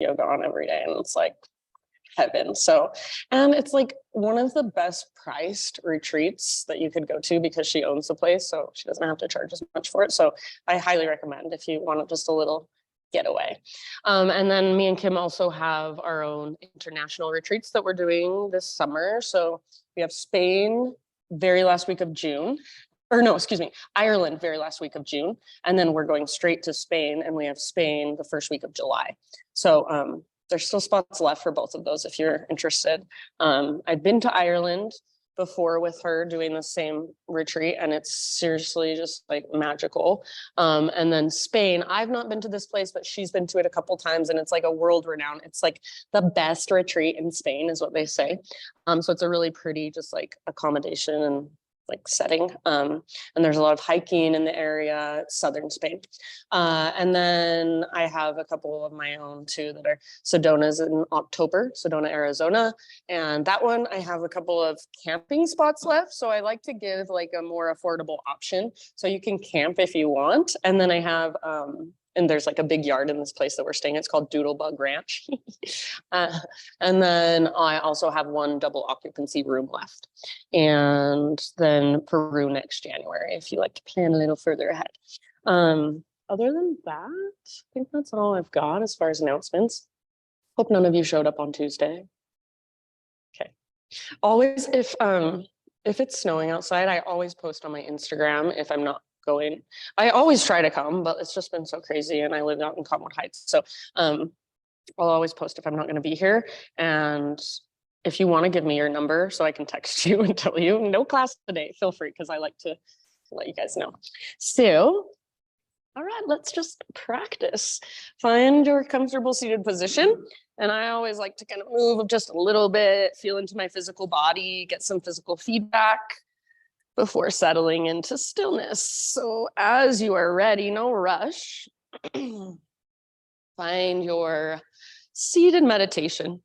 yoga on every day, and it's like heaven. So, and it's like one of the best priced retreats that you could go to because she owns the place, so she doesn't have to charge as much for it. So I highly recommend if you want just a little getaway. And then me and Kim also have our own international retreats that we're doing this summer. So we have Spain very last week of June, or no, excuse me, Ireland very last week of June. And then we're going straight to Spain, and we have Spain the first week of July. So there's still spots left for both of those if you're interested. I've been to Ireland before with her doing the same retreat, and it's seriously just like magical. And then Spain, I've not been to this place, but she's been to it a couple times, and it's like a world renowned. It's like the best retreat in Spain is what they say. So it's a really pretty just like accommodation and like setting. And there's a lot of hiking in the area, southern Spain. And then I have a couple of my own too that are Sedona's in October, Sedona, Arizona. And that one, I have a couple of camping spots left. So I like to give like a more affordable option. So you can camp if you want. And then I have, and there's like a big yard in this place that we're staying. It's called Doodlebug Ranch. And then I also have one double occupancy room left. And then Peru next January, if you like to plan a little further ahead. Other than that, I think that's all I've got as far as announcements. Hope none of you showed up on Tuesday. Okay. Always, if it's snowing outside, I always post on my Instagram if I'm not going. I always try to come, but it's just been so crazy, and I live out in Comwood Heights. So I'll always post if I'm not going to be here. And if you want to give me your number so I can text you and tell you no class today, feel free, because I like to let you guys know. So, all right, let's just practice. Find your comfortable seated position. And I always like to kind of move just a little bit, feel into my physical body, get some physical feedback before settling into stillness. So as you are ready, no rush, find your seated meditation.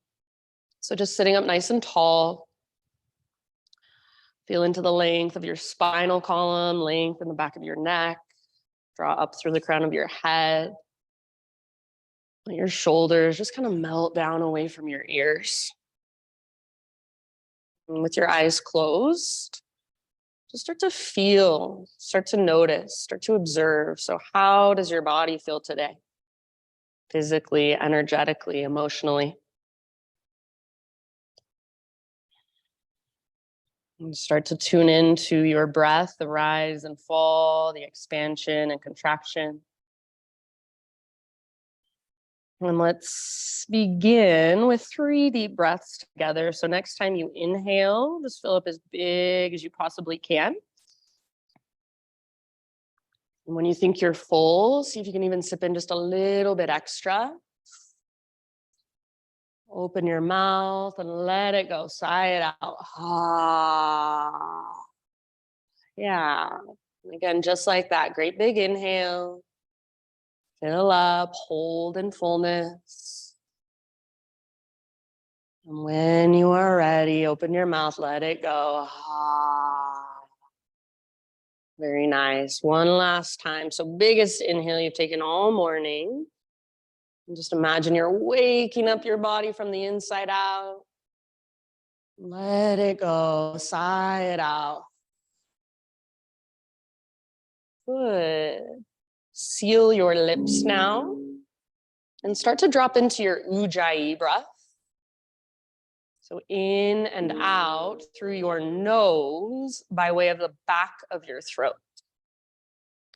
So just sitting up nice and tall. Feel into the length of your spinal column, length in the back of your neck. Draw up through the crown of your head. Let your shoulders just kind of melt down away from your ears. And with your eyes closed, just start to feel, start to notice, start to observe. So how does your body feel today? Physically, energetically, emotionally. And start to tune into your breath, the rise and fall, the expansion and contraction. And let's begin with 3 deep breaths together. So next time you inhale, just fill up as big as you possibly can. And when you think you're full, see if you can even sip in just a little bit extra. Open your mouth and let it go. Sigh it out. Ah. Yeah. And again, just like that. Great big inhale. Fill up, hold in fullness. And when you are ready, open your mouth, let it go. Ah. Very nice. One last time. So biggest inhale you've taken all morning. And just imagine you're waking up your body from the inside out. Let it go. Sigh it out. Good. Seal your lips now and start to drop into your Ujjayi breath. So in and out through your nose by way of the back of your throat.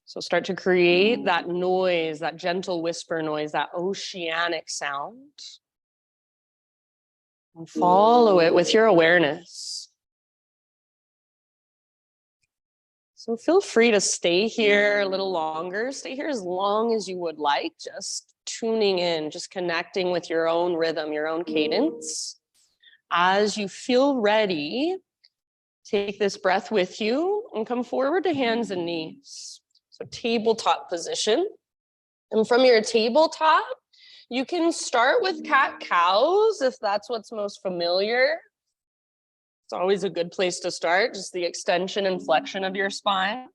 So start to create that noise, that gentle whisper noise, that oceanic sound. And follow it with your awareness. So feel free to stay here a little longer. Stay here as long as you would like, just tuning in, just connecting with your own rhythm, your own cadence. As you feel ready, take this breath with you and come forward to hands and knees. So tabletop position. And from your tabletop, you can start with cat-cows if that's what's most familiar. It's always a good place to start, just the extension and flexion of your spine.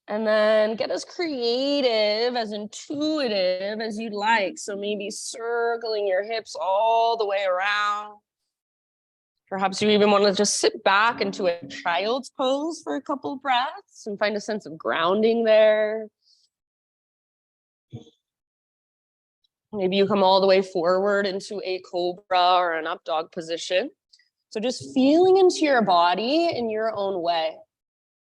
And then get as creative, as intuitive as you'd like. So maybe circling your hips all the way around. Perhaps you even want to just sit back into a child's pose for a couple breaths and find a sense of grounding there. Maybe you come all the way forward into a cobra or an up dog position. So just feeling into your body in your own way.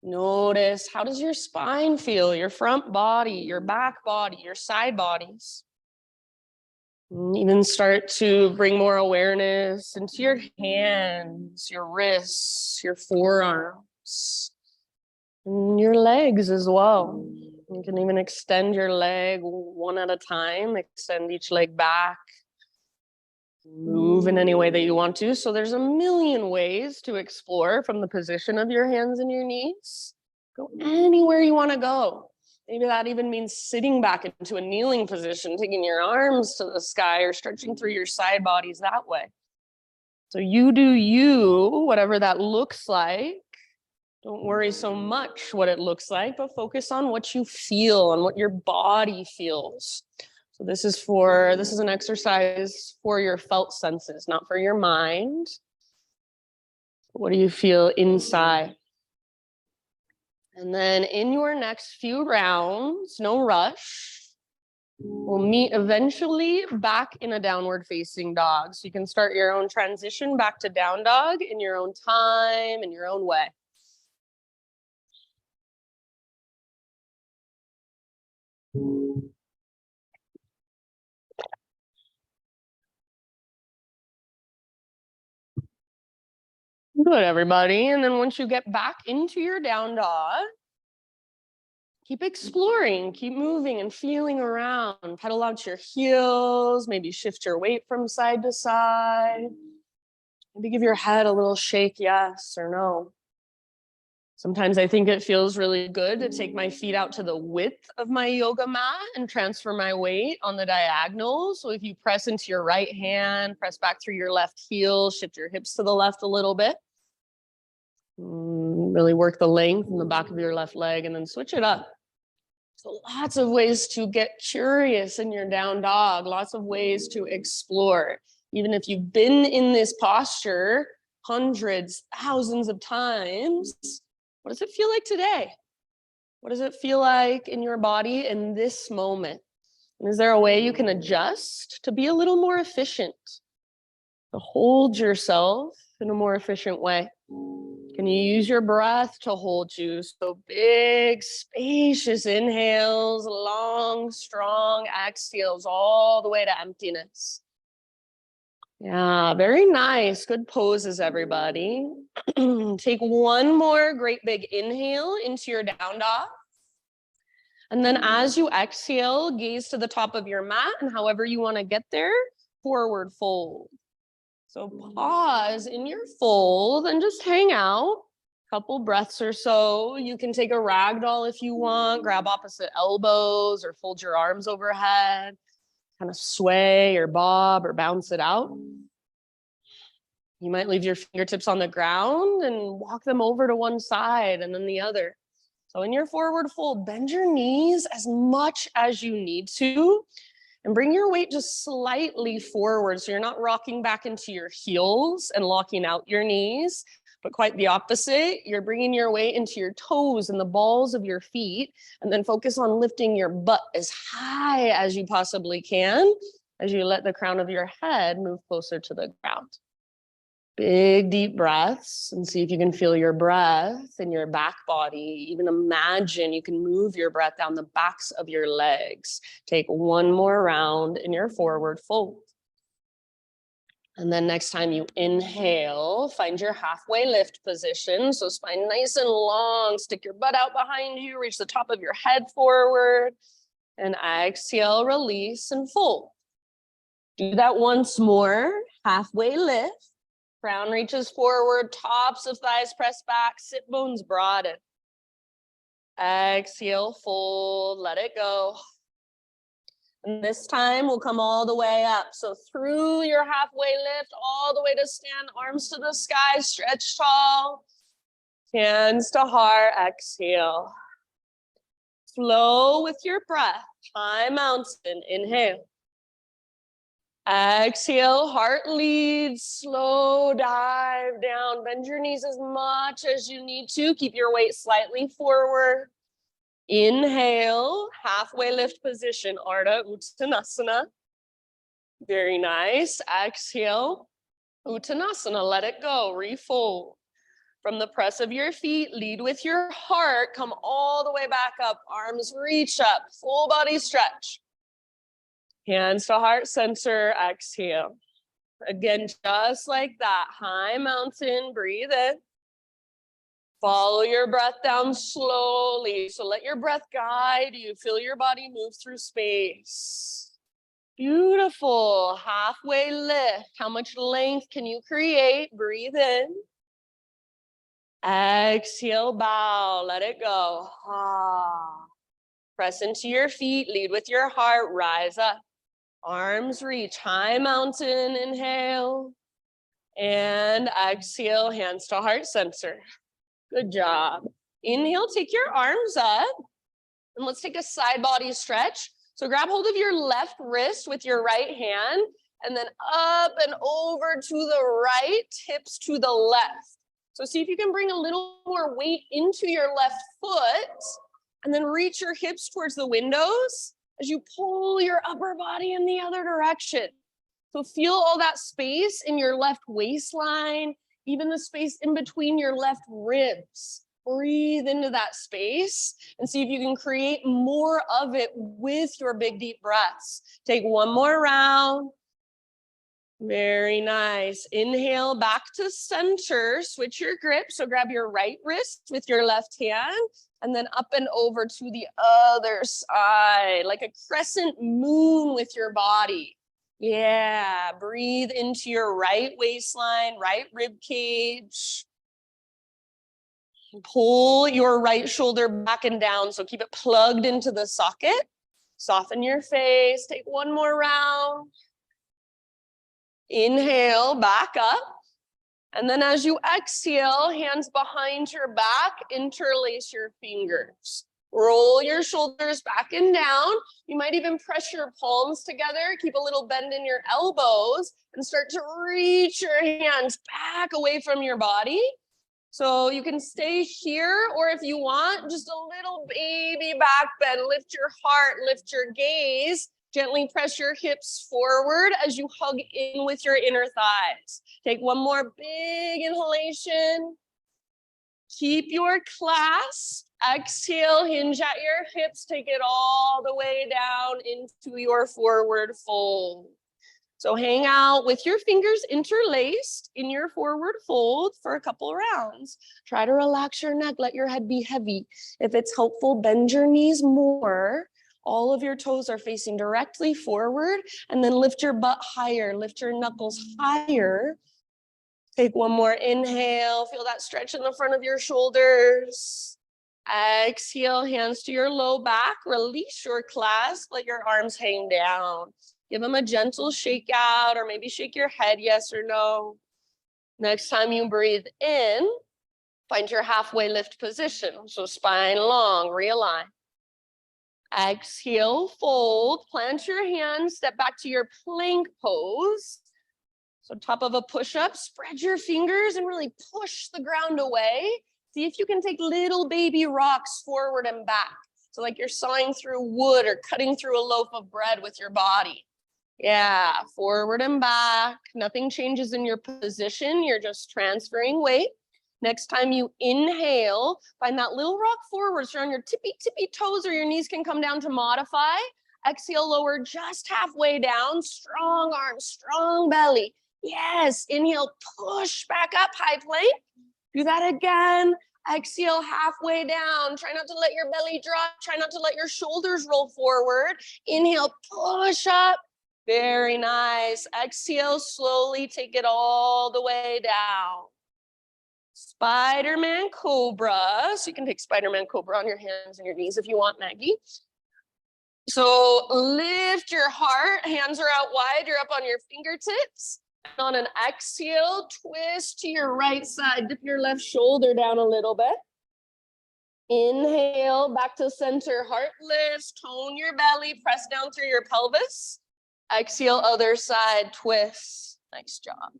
Notice, how does your spine feel? Your front body, your back body, your side bodies. And even start to bring more awareness into your hands, your wrists, your forearms, and your legs as well. You can even extend your leg one at a time, extend each leg back, move in any way that you want to. So there's a million ways to explore from the position of your hands and your knees. Go anywhere you want to go. Maybe that even means sitting back into a kneeling position, taking your arms to the sky or stretching through your side bodies that way. So you do you, whatever that looks like. Don't worry so much what it looks like, but focus on what you feel and what your body feels. So this is an exercise for your felt senses, not for your mind. What do you feel inside? And then in your next few rounds, no rush, we'll meet eventually back in a downward facing dog. So you can start your own transition back to down dog in your own time, in your own way. Good, everybody. And then once you get back into your down dog, keep exploring, keep moving and feeling around. Pedal out your heels, maybe shift your weight from side to side. Maybe give your head a little shake, yes or no. Sometimes I think it feels really good to take my feet out to the width of my yoga mat and transfer my weight on the diagonal. So if you press into your right hand, press back through your left heel, shift your hips to the left a little bit. Really work the length in the back of your left leg and then switch it up. So lots of ways to get curious in your down dog, lots of ways to explore. Even if you've been in this posture hundreds, thousands of times, what does it feel like today? What does it feel like in your body in this moment? And is there a way you can adjust to be a little more efficient, to hold yourself in a more efficient way? Can you use your breath to hold you? So big, spacious inhales, long, strong exhales, all the way to emptiness. Yeah, very nice. Good poses, everybody. Take one more great big inhale into your down dog. And then as you exhale, gaze to the top of your mat, and however you want to get there, forward fold. So pause in your fold and just hang out. Couple breaths or so. You can take a ragdoll if you want, grab opposite elbows or fold your arms overhead, kind of sway or bob or bounce it out. You might leave your fingertips on the ground and walk them over to one side and then the other. So in your forward fold, bend your knees as much as you need to and bring your weight just slightly forward. So you're not rocking back into your heels and locking out your knees, but quite the opposite. You're bringing your weight into your toes and the balls of your feet, and then focus on lifting your butt as high as you possibly can as you let the crown of your head move closer to the ground. Big deep breaths and see if you can feel your breath in your back body. Even imagine you can move your breath down the backs of your legs. Take one more round in your forward fold. And then next time you inhale, find your halfway lift position. So spine nice and long, stick your butt out behind you, reach the top of your head forward, and exhale, release and fold. Do that once more, halfway lift. Crown reaches forward, tops of thighs press back, sit bones broaden. Exhale, fold, let it go. And this time we'll come all the way up. So through your halfway lift, all the way to stand, arms to the sky, stretch tall. Hands to heart, exhale. Flow with your breath. High mountain, inhale. Exhale, heart leads, slow dive down. Bend your knees as much as you need to. Keep your weight slightly forward. Inhale, halfway lift position, Ardha Uttanasana. Very nice. Exhale, Uttanasana, let it go, refold. From the press of your feet, lead with your heart, come all the way back up, arms reach up, full body stretch. Hands to heart center, exhale. Again, just like that, high mountain, breathe in. Follow your breath down slowly. So let your breath guide you. Feel your body move through space. Beautiful. Halfway lift. How much length can you create? Breathe in. Exhale, bow. Let it go. Ah. Press into your feet. Lead with your heart. Rise up. Arms reach. High mountain. Inhale. And exhale. Hands to heart center. Good job. Inhale, take your arms up. And let's take a side body stretch. So grab hold of your left wrist with your right hand. And then up and over to the right, hips to the left. So see if you can bring a little more weight into your left foot. And then reach your hips towards the windows as you pull your upper body in the other direction. So feel all that space in your left waistline, even the space in between your left ribs. Breathe into that space and see if you can create more of it with your big deep breaths. Take one more round. Very nice. Inhale back to center. Switch your grip. So grab your right wrist with your left hand and then up and over to the other side, like a crescent moon with your body. Yeah, breathe into your right waistline, right rib cage. Pull your right shoulder back and down, so keep it plugged into the socket. Soften your face, take one more round. Inhale, back up. And then as you exhale, hands behind your back, interlace your fingers. Roll your shoulders back and down. You might even press your palms together. Keep a little bend in your elbows and start to reach your hands back away from your body. So you can stay here, or if you want, just a little baby back bend. Lift your heart, lift your gaze. Gently press your hips forward as you hug in with your inner thighs. Take one more big inhalation. Keep your clasp. Exhale, hinge at your hips. Take it all the way down into your forward fold. So hang out with your fingers interlaced in your forward fold for a couple rounds. Try to relax your neck. Let your head be heavy. If it's helpful, bend your knees more. All of your toes are facing directly forward, and then lift your butt higher. Lift your knuckles higher. Take one more inhale. Feel that stretch in the front of your shoulders. Exhale, hands to your low back. Release your clasp. Let your arms hang down. Give them a gentle shake out, or maybe shake your head yes or no. Next time you breathe in, find your halfway lift position. So spine long, realign. Exhale, fold, plant your hands, step back to your plank pose. So top of a push-up, spread your fingers and really push the ground away. See if you can take little baby rocks forward and back. So like you're sawing through wood or cutting through a loaf of bread with your body. Yeah, forward and back. Nothing changes in your position. You're just transferring weight. Next time you inhale, find that little rock forward. So you're on your tippy toes, or your knees can come down to modify. Exhale, lower just halfway down. Strong arms, strong belly. Yes, inhale, push back up, high plank. Do that again. Exhale, halfway down. Try not to let your belly drop. Try not to let your shoulders roll forward. Inhale, push up. Very nice. Exhale, slowly take it all the way down. Spider-Man Cobra. So you can take Spider-Man Cobra on your hands and your knees if you want, Maggie. So lift your heart. Hands are out wide. You're up on your fingertips. And on an exhale, twist to your right side. Dip your left shoulder down a little bit. Inhale, back to center, heart lifts, tone your belly, press down through your pelvis. Exhale, other side, twist. Nice job.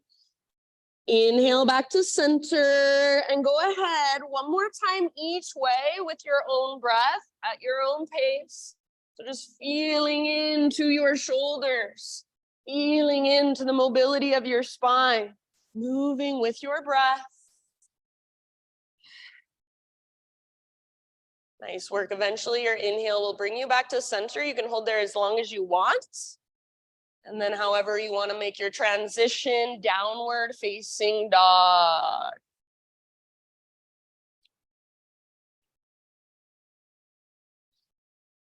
Inhale, back to center, and go ahead one more time each way with your own breath at your own pace. So just feeling into your shoulders, feeling into the mobility of your spine, moving with your breath. Nice work. Eventually your inhale will bring you back to center. You can hold there as long as you want. And then however you want to make your transition, downward facing dog.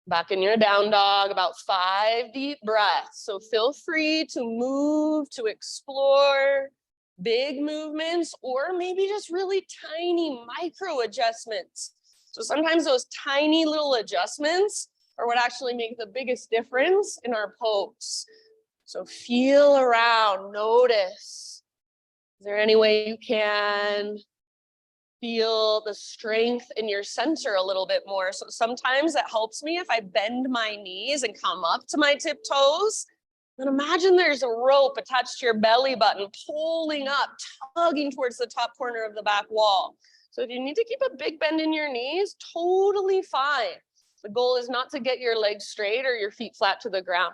Back in your down dog, about 5 deep breaths. So feel free to move, to explore big movements, or maybe just really tiny micro adjustments. So sometimes those tiny little adjustments are what actually make the biggest difference in our pose. So feel around, notice. Is there any way you can feel the strength in your center a little bit more? So sometimes it helps me if I bend my knees and come up to my tiptoes. Then imagine there's a rope attached to your belly button, pulling up, tugging towards the top corner of the back wall. So if you need to keep a big bend in your knees, totally fine. The goal is not to get your legs straight or your feet flat to the ground.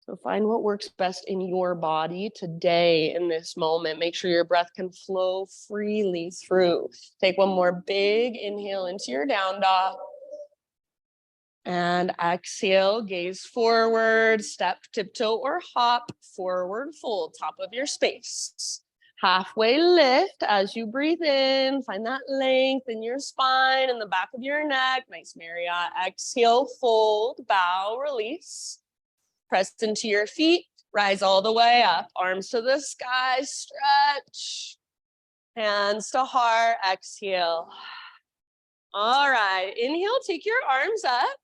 So find what works best in your body today in this moment. Make sure your breath can flow freely through. Take one more big inhale into your down dog. And exhale, gaze forward, step, tiptoe, or hop, forward fold, top of your space. Halfway lift as you breathe in. Find that length in your spine and the back of your neck. Nice Marriott. Exhale, fold, bow, release. Press into your feet, rise all the way up. Arms to the sky, stretch. Hands to heart, exhale. All right, inhale, take your arms up.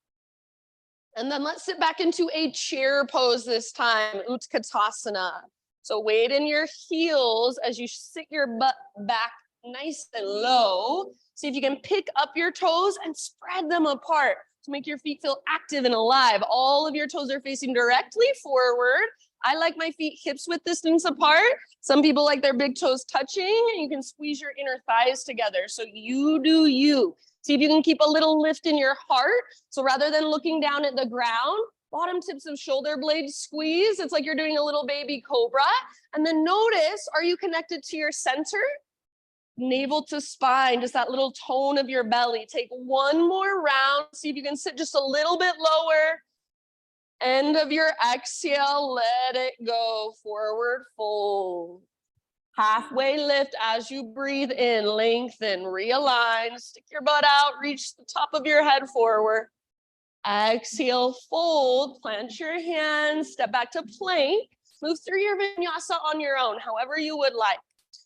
And then let's sit back into a chair pose this time, Utkatasana. So weight in your heels as you sit your butt back nice and low. See if you can pick up your toes and spread them apart to make your feet feel active and alive. All of your toes are facing directly forward. I like my feet hips width distance apart. Some people like their big toes touching, and you can squeeze your inner thighs together. So you do you. See if you can keep a little lift in your heart. So rather than looking down at the ground, bottom tips of shoulder blades squeeze. It's like you're doing a little baby cobra. And then notice, are you connected to your center? Navel to spine, just that little tone of your belly. Take one more round. See if you can sit just a little bit lower. End of your exhale, let it go. Forward fold. Halfway lift as you breathe in, lengthen, realign, stick your butt out, reach the top of your head forward. Exhale, fold, plant your hands, step back to plank, move through your vinyasa on your own, however you would like.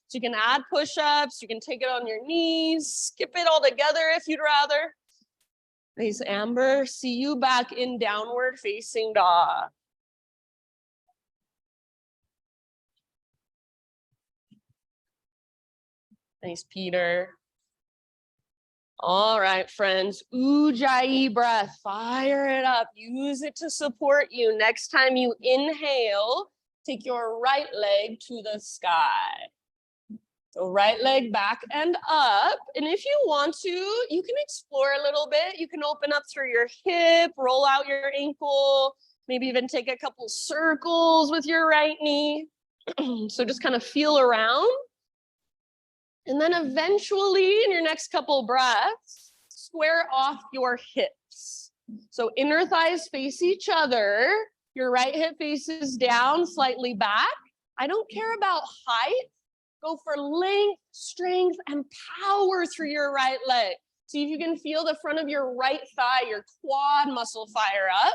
So you can add push-ups, you can take it on your knees, skip it all together if you'd rather. Nice, Amber. See you back in downward facing dog. Nice, Peter. All right, friends. Ujjayi breath. Fire it up. Use it to support you. Next time you inhale, take your right leg to the sky. So right leg back and up. And if you want to, you can explore a little bit. You can open up through your hip, roll out your ankle, maybe even take a couple circles with your right knee. So just kind of feel around. And then eventually in your next couple breaths, square off your hips. So inner thighs face each other. Your right hip faces down, slightly back. I don't care about height. Go for length, strength, and power through your right leg. See if you can feel the front of your right thigh, your quad muscle fire up.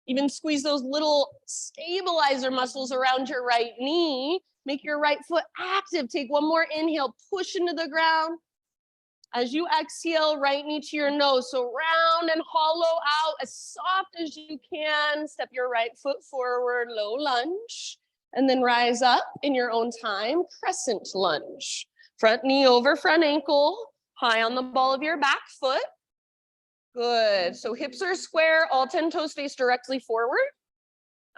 Even squeeze those little stabilizer muscles around your right knee. Make your right foot active. Take one more inhale, push into the ground. As you exhale, right knee to your nose. So round and hollow out as soft as you can. Step your right foot forward, low lunge. And then rise up in your own time, crescent lunge. Front knee over front ankle, high on the ball of your back foot. Good. So hips are square, all 10 toes face directly forward.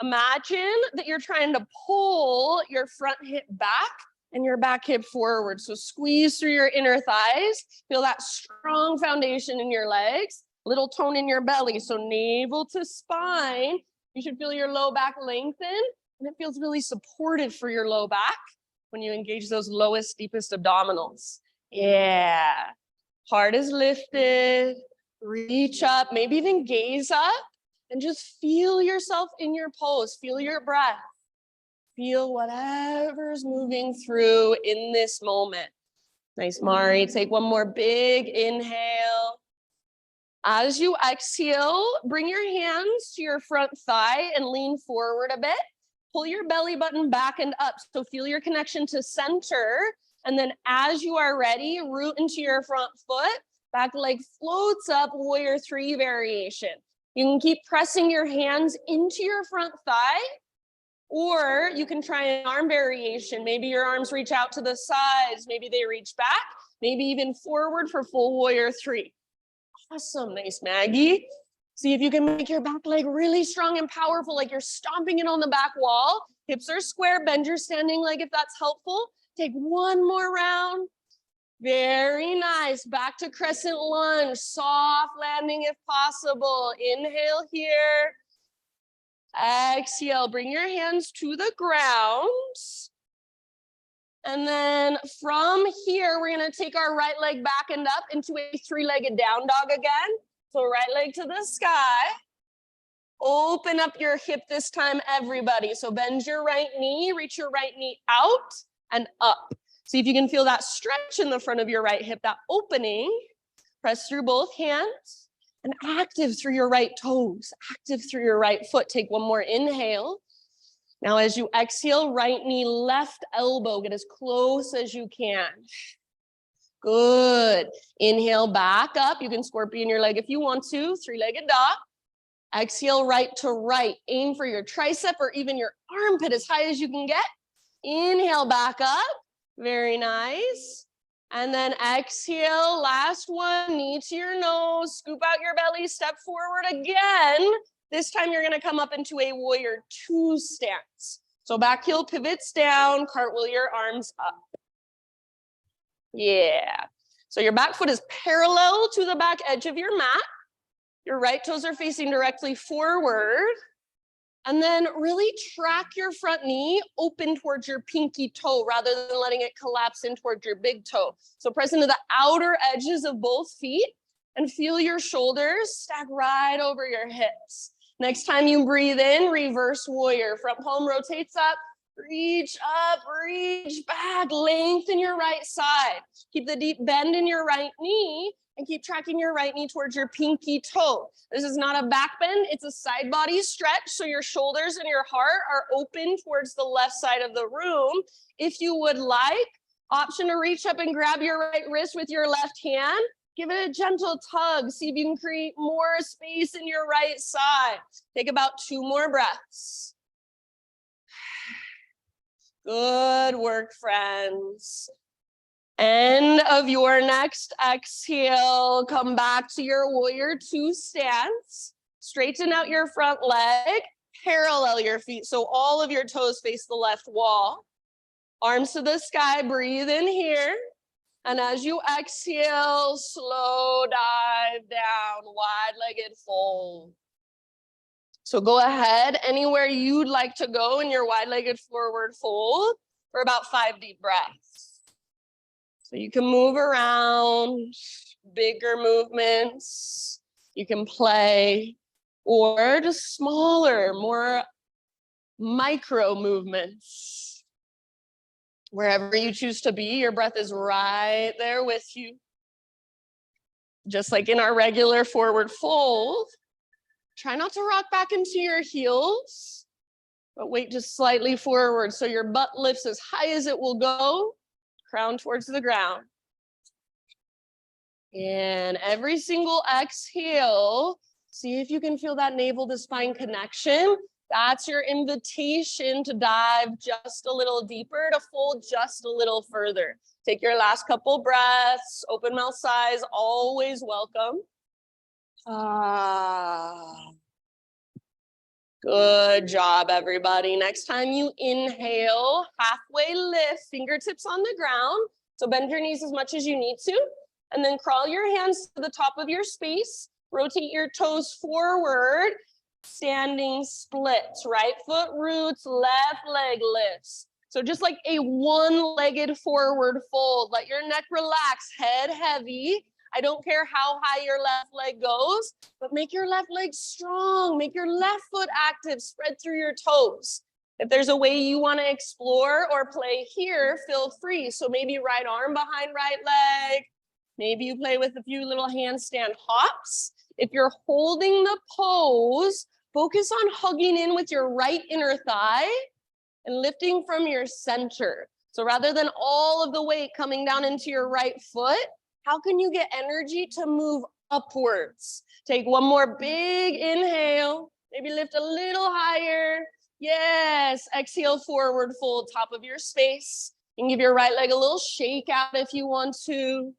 Imagine that you're trying to pull your front hip back and your back hip forward. So squeeze through your inner thighs. Feel that strong foundation in your legs. Little tone in your belly. So navel to spine. You should feel your low back lengthen. And it feels really supportive for your low back when you engage those lowest, deepest abdominals. Yeah. Heart is lifted. Reach up, maybe even gaze up and just feel yourself in your pose. Feel your breath. Feel whatever's moving through in this moment. Nice, Mari. Take one more big inhale. As you exhale, bring your hands to your front thigh and lean forward a bit. Pull your belly button back and up. So feel your connection to center. And then as you are ready, root into your front foot. Back leg floats up, warrior three variation. You can keep pressing your hands into your front thigh, or you can try an arm variation. Maybe your arms reach out to the sides, maybe they reach back, maybe even forward for full warrior three. Awesome, nice, Maggie. See if you can make your back leg really strong and powerful, like you're stomping it on the back wall. Hips are square, bend your standing leg if that's helpful. Take one more round. Very nice. Back to crescent lunge. Soft landing if possible. Inhale here. Exhale. Bring your hands to the ground. And then from here, we're going to take our right leg back and up into a three-legged down dog again. So right leg to the sky. Open up your hip this time, everybody. So bend your right knee. Reach your right knee out and up. See if you can feel that stretch in the front of your right hip, that opening. Press through both hands and active through your right toes, active through your right foot. Take one more inhale. Now as you exhale, right knee, left elbow, get as close as you can. Good. Inhale back up. You can scorpion your leg if you want to, three-legged dog. Exhale right to right. Aim for your tricep or even your armpit as high as you can get. Inhale back up. Very nice. And then exhale, last one, knee to your nose, scoop out your belly, step forward again. This time you're gonna come up into a warrior two stance. So back heel pivots down, cartwheel your arms up. Yeah. So your back foot is parallel to the back edge of your mat. Your right toes are facing directly forward. And then really track your front knee open towards your pinky toe rather than letting it collapse in towards your big toe. So press into the outer edges of both feet and feel your shoulders stack right over your hips. Next time you breathe in, reverse warrior. Front palm rotates up, reach back, lengthen your right side. Keep the deep bend in your right knee and keep tracking your right knee towards your pinky toe. This is not a back bend, it's a side body stretch. So your shoulders and your heart are open towards the left side of the room. If you would like, option to reach up and grab your right wrist with your left hand. Give it a gentle tug. See if you can create more space in your right side. Take about 2 more breaths. Good work, friends. End of your next exhale. Come back to your warrior two stance. Straighten out your front leg. Parallel your feet so all of your toes face the left wall. Arms to the sky. Breathe in here. And as you exhale, slow dive down, wide-legged fold. So go ahead, anywhere you'd like to go in your wide-legged forward fold for about 5 deep breaths. So you can move around, bigger movements, you can play, or just smaller, more micro movements. Wherever you choose to be, your breath is right there with you. Just like in our regular forward fold, try not to rock back into your heels, but weight just slightly forward so your butt lifts as high as it will go, crown towards the ground. And every single exhale, see if you can feel that navel to spine connection. That's your invitation to dive just a little deeper, to fold just a little further. Take your last couple breaths, open mouth sighs, always welcome. Good job, everybody. Next time you inhale, halfway lift, fingertips on the ground. So bend your knees as much as you need to. And then crawl your hands to the top of your space. Rotate your toes forward. Standing splits. Right foot roots, left leg lifts. So just like a one-legged forward fold. Let your neck relax, head heavy. I don't care how high your left leg goes, but make your left leg strong. Make your left foot active. Spread through your toes. If there's a way you want to explore or play here, feel free. So maybe right arm behind right leg. Maybe you play with a few little handstand hops. If you're holding the pose, focus on hugging in with your right inner thigh and lifting from your center. So rather than all of the weight coming down into your right foot, how can you get energy to move upwards? Take one more big inhale. Maybe lift a little higher. Yes, exhale, forward fold, top of your space. You can give your right leg a little shake out if you want to.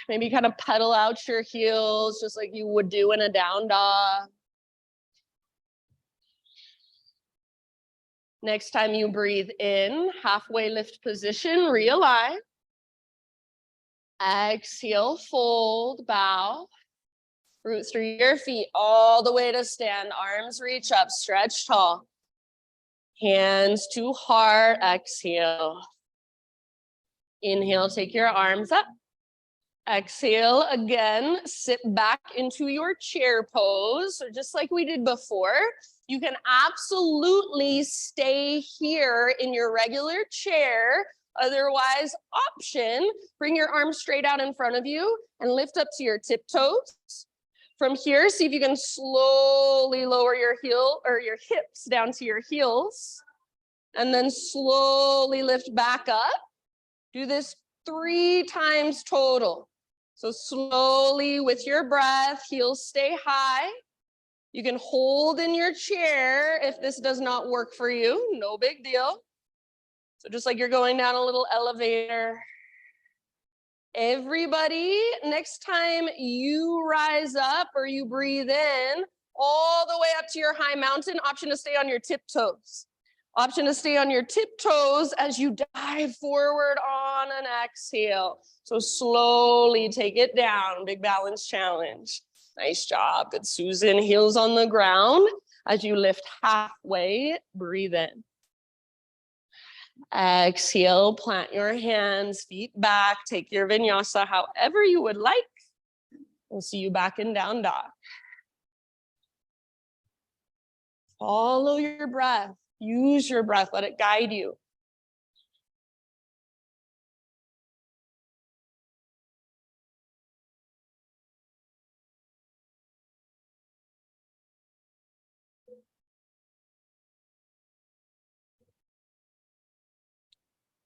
Maybe kind of pedal out your heels just like you would do in a down dog. Next time you breathe in, halfway lift position, realign. Exhale, fold, bow. Roots through your feet all the way to stand. Arms reach up, stretch tall. Hands to heart, exhale. Inhale, take your arms up. Exhale again, sit back into your chair pose. So just like we did before, you can absolutely stay here in your regular chair. Otherwise, option, bring your arms straight out in front of you and lift up to your tiptoes. From here, see if you can slowly lower your heel or your hips down to your heels. And then slowly lift back up. Do this 3 times total. So slowly with your breath, heels stay high. You can hold in your chair if this does not work for you, no big deal. So just like you're going down a little elevator. Everybody, next time you rise up or you breathe in, all the way up to your high mountain, option to stay on your tiptoes. Option to stay on your tiptoes as you dive forward on an exhale. So slowly take it down, big balance challenge. Nice job, good Susan. Heels on the ground. As you lift halfway, breathe in. Exhale, plant your hands, feet back, take your vinyasa however you would like. We'll see you back in down dog. Follow your breath. Use your breath, let it guide you.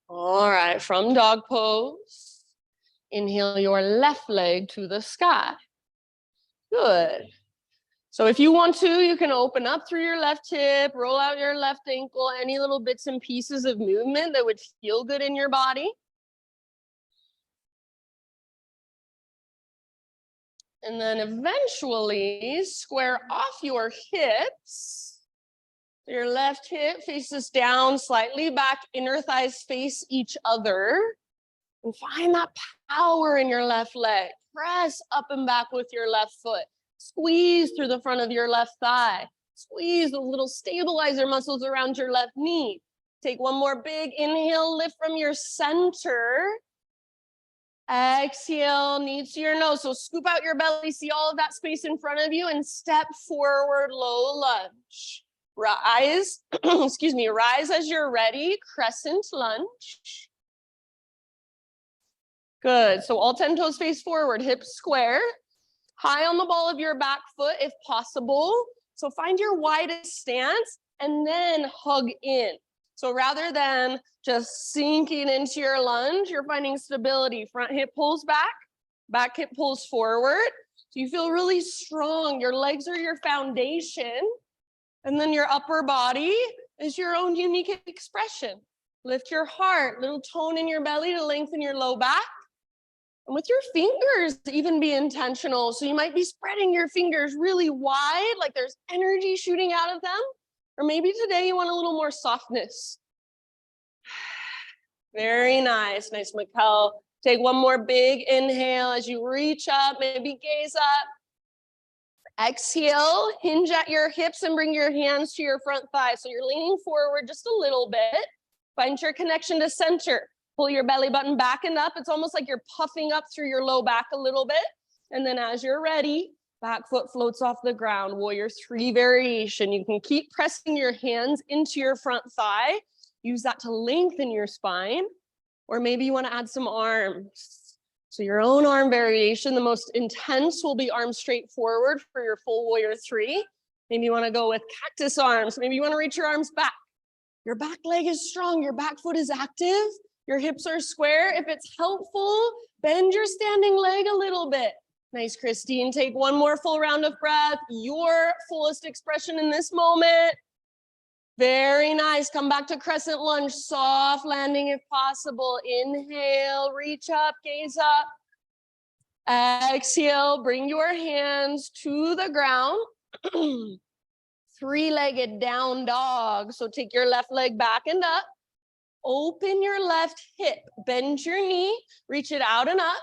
All right, from dog pose, inhale your left leg to the sky. Good. So if you want to, you can open up through your left hip, roll out your left ankle, any little bits and pieces of movement that would feel good in your body. And then eventually square off your hips. Your left hip faces down, slightly back, inner thighs face each other. And find that power in your left leg. Press up and back with your left foot. Squeeze through the front of your left thigh. Squeeze the little stabilizer muscles around your left knee. Take one more big inhale, lift from your center. Exhale, knees to your nose. So scoop out your belly, see all of that space in front of you, and step forward, low lunge. Rise, excuse me, rise as you're ready, crescent lunge. Good, so all 10 toes face forward, hips square. High on the ball of your back foot if possible. So find your widest stance and then hug in. So rather than just sinking into your lunge, you're finding stability. Front hip pulls back hip pulls forward. So you feel really strong. Your legs are your foundation. And then your upper body is your own unique expression. Lift your heart, little tone in your belly to lengthen your low back. And with your fingers, even be intentional. So you might be spreading your fingers really wide, like there's energy shooting out of them. Or maybe today you want a little more softness. Very nice. Nice, Mikkel. Take one more big inhale as you reach up, maybe gaze up. Exhale, hinge at your hips and bring your hands to your front thigh. So you're leaning forward just a little bit. Find your connection to center. Pull your belly button back and up. It's almost like you're puffing up through your low back a little bit. And then as you're ready, back foot floats off the ground. Warrior 3 variation. You can keep pressing your hands into your front thigh. Use that to lengthen your spine. Or maybe you want to add some arms. So your own arm variation, the most intense will be arms straight forward for your full warrior 3. Maybe you want to go with cactus arms. Maybe you want to reach your arms back. Your back leg is strong. Your back foot is active. Your hips are square. If it's helpful, bend your standing leg a little bit. Nice, Christine. Take one more full round of breath. Your fullest expression in this moment. Very nice. Come back to crescent lunge. Soft landing if possible. Inhale, reach up, gaze up. Exhale, bring your hands to the ground. 3-legged down dog. So take your left leg back and up. Open your left hip, bend your knee, reach it out and up.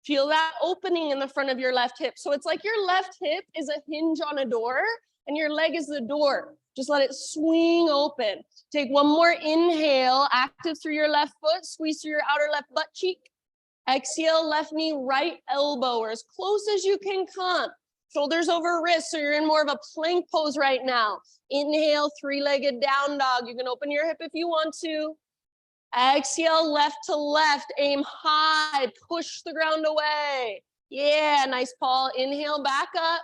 Feel that opening in the front of your left hip. So it's like your left hip is a hinge on a door and your leg is the door. Just let it swing open. Take one more inhale, active through your left foot, squeeze through your outer left butt cheek. Exhale, left knee, right elbow, or as close as you can come. Shoulders over wrists, so you're in more of a plank pose right now. Inhale, 3-legged down dog. You can open your hip if you want to. Exhale, left to left, aim high, push the ground away. Yeah, nice, Paul. Inhale, back up.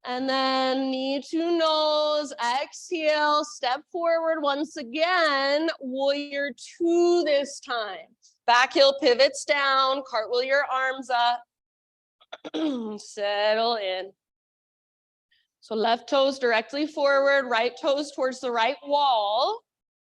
And then knee to nose, exhale, step forward once again, warrior 2 this time. Back heel pivots down, cartwheel your arms up. Settle in. So left toes directly forward, right toes towards the right wall.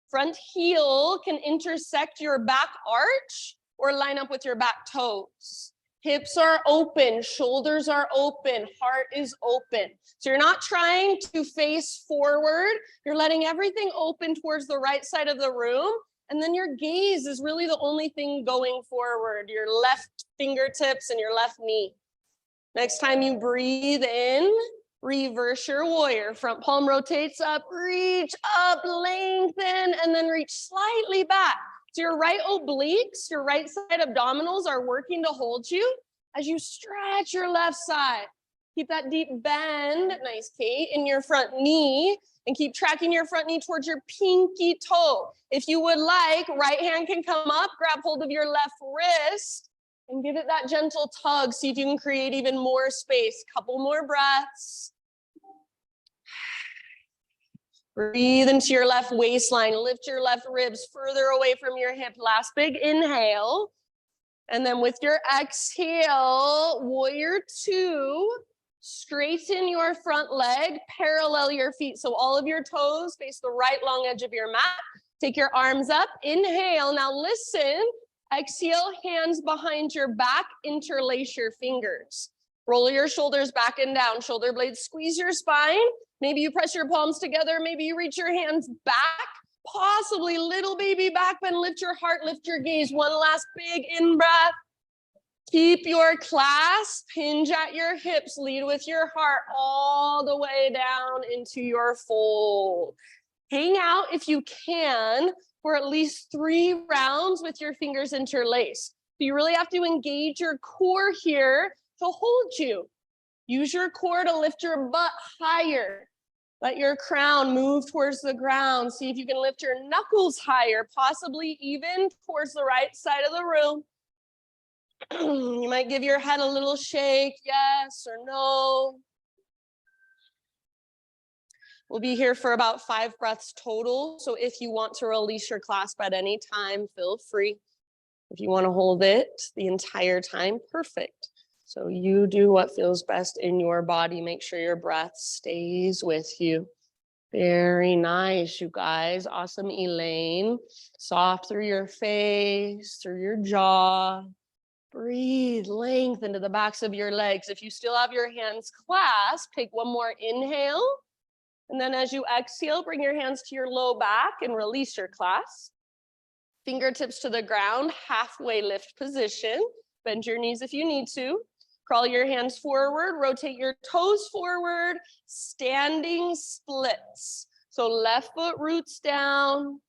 Front heel can intersect your back arch or line up with your back toes. Hips are open, shoulders are open, heart is open. So you're not trying to face forward. You're letting everything open towards the right side of the room. And then your gaze is really the only thing going forward, your left fingertips and your left knee. Next time you breathe in, reverse your warrior. Front palm rotates up, reach up, lengthen, and then reach slightly back. So your right obliques, your right side abdominals are working to hold you as you stretch your left side. Keep that deep bend, nice, Kate, in your front knee, and keep tracking your front knee towards your pinky toe. If you would like, right hand can come up, grab hold of your left wrist, and give it that gentle tug. See if you can create even more space. Couple more breaths. Breathe into your left waistline. Lift your left ribs further away from your hip. Last big inhale. And then with your exhale, warrior 2, straighten your front leg, parallel your feet. So all of your toes face the right long edge of your mat. Take your arms up. Inhale. Now listen. Exhale, hands behind your back, interlace your fingers. Roll your shoulders back and down, shoulder blades, squeeze your spine. Maybe you press your palms together, maybe you reach your hands back, possibly little baby back bend, lift your heart, lift your gaze. One last big in-breath. Keep your clasp, hinge at your hips, lead with your heart all the way down into your fold. Hang out if you can for at least 3 rounds with your fingers interlaced. So you really have to engage your core here to hold you. Use your core to lift your butt higher. Let your crown move towards the ground. See if you can lift your knuckles higher, possibly even towards the right side of the room. You might give your head a little shake, yes or no. We'll be here for about 5 breaths total. So if you want to release your clasp at any time, feel free. If you want to hold it the entire time, perfect. So you do what feels best in your body. Make sure your breath stays with you. Very nice, you guys. Awesome, Elaine. Soft through your face, through your jaw. Breathe, lengthen to the backs of your legs. If you still have your hands clasped, take one more inhale. And then as you exhale, bring your hands to your low back and release your clasp. Fingertips to the ground, halfway lift position. Bend your knees if you need to. Crawl your hands forward, rotate your toes forward, standing splits. So left foot roots down,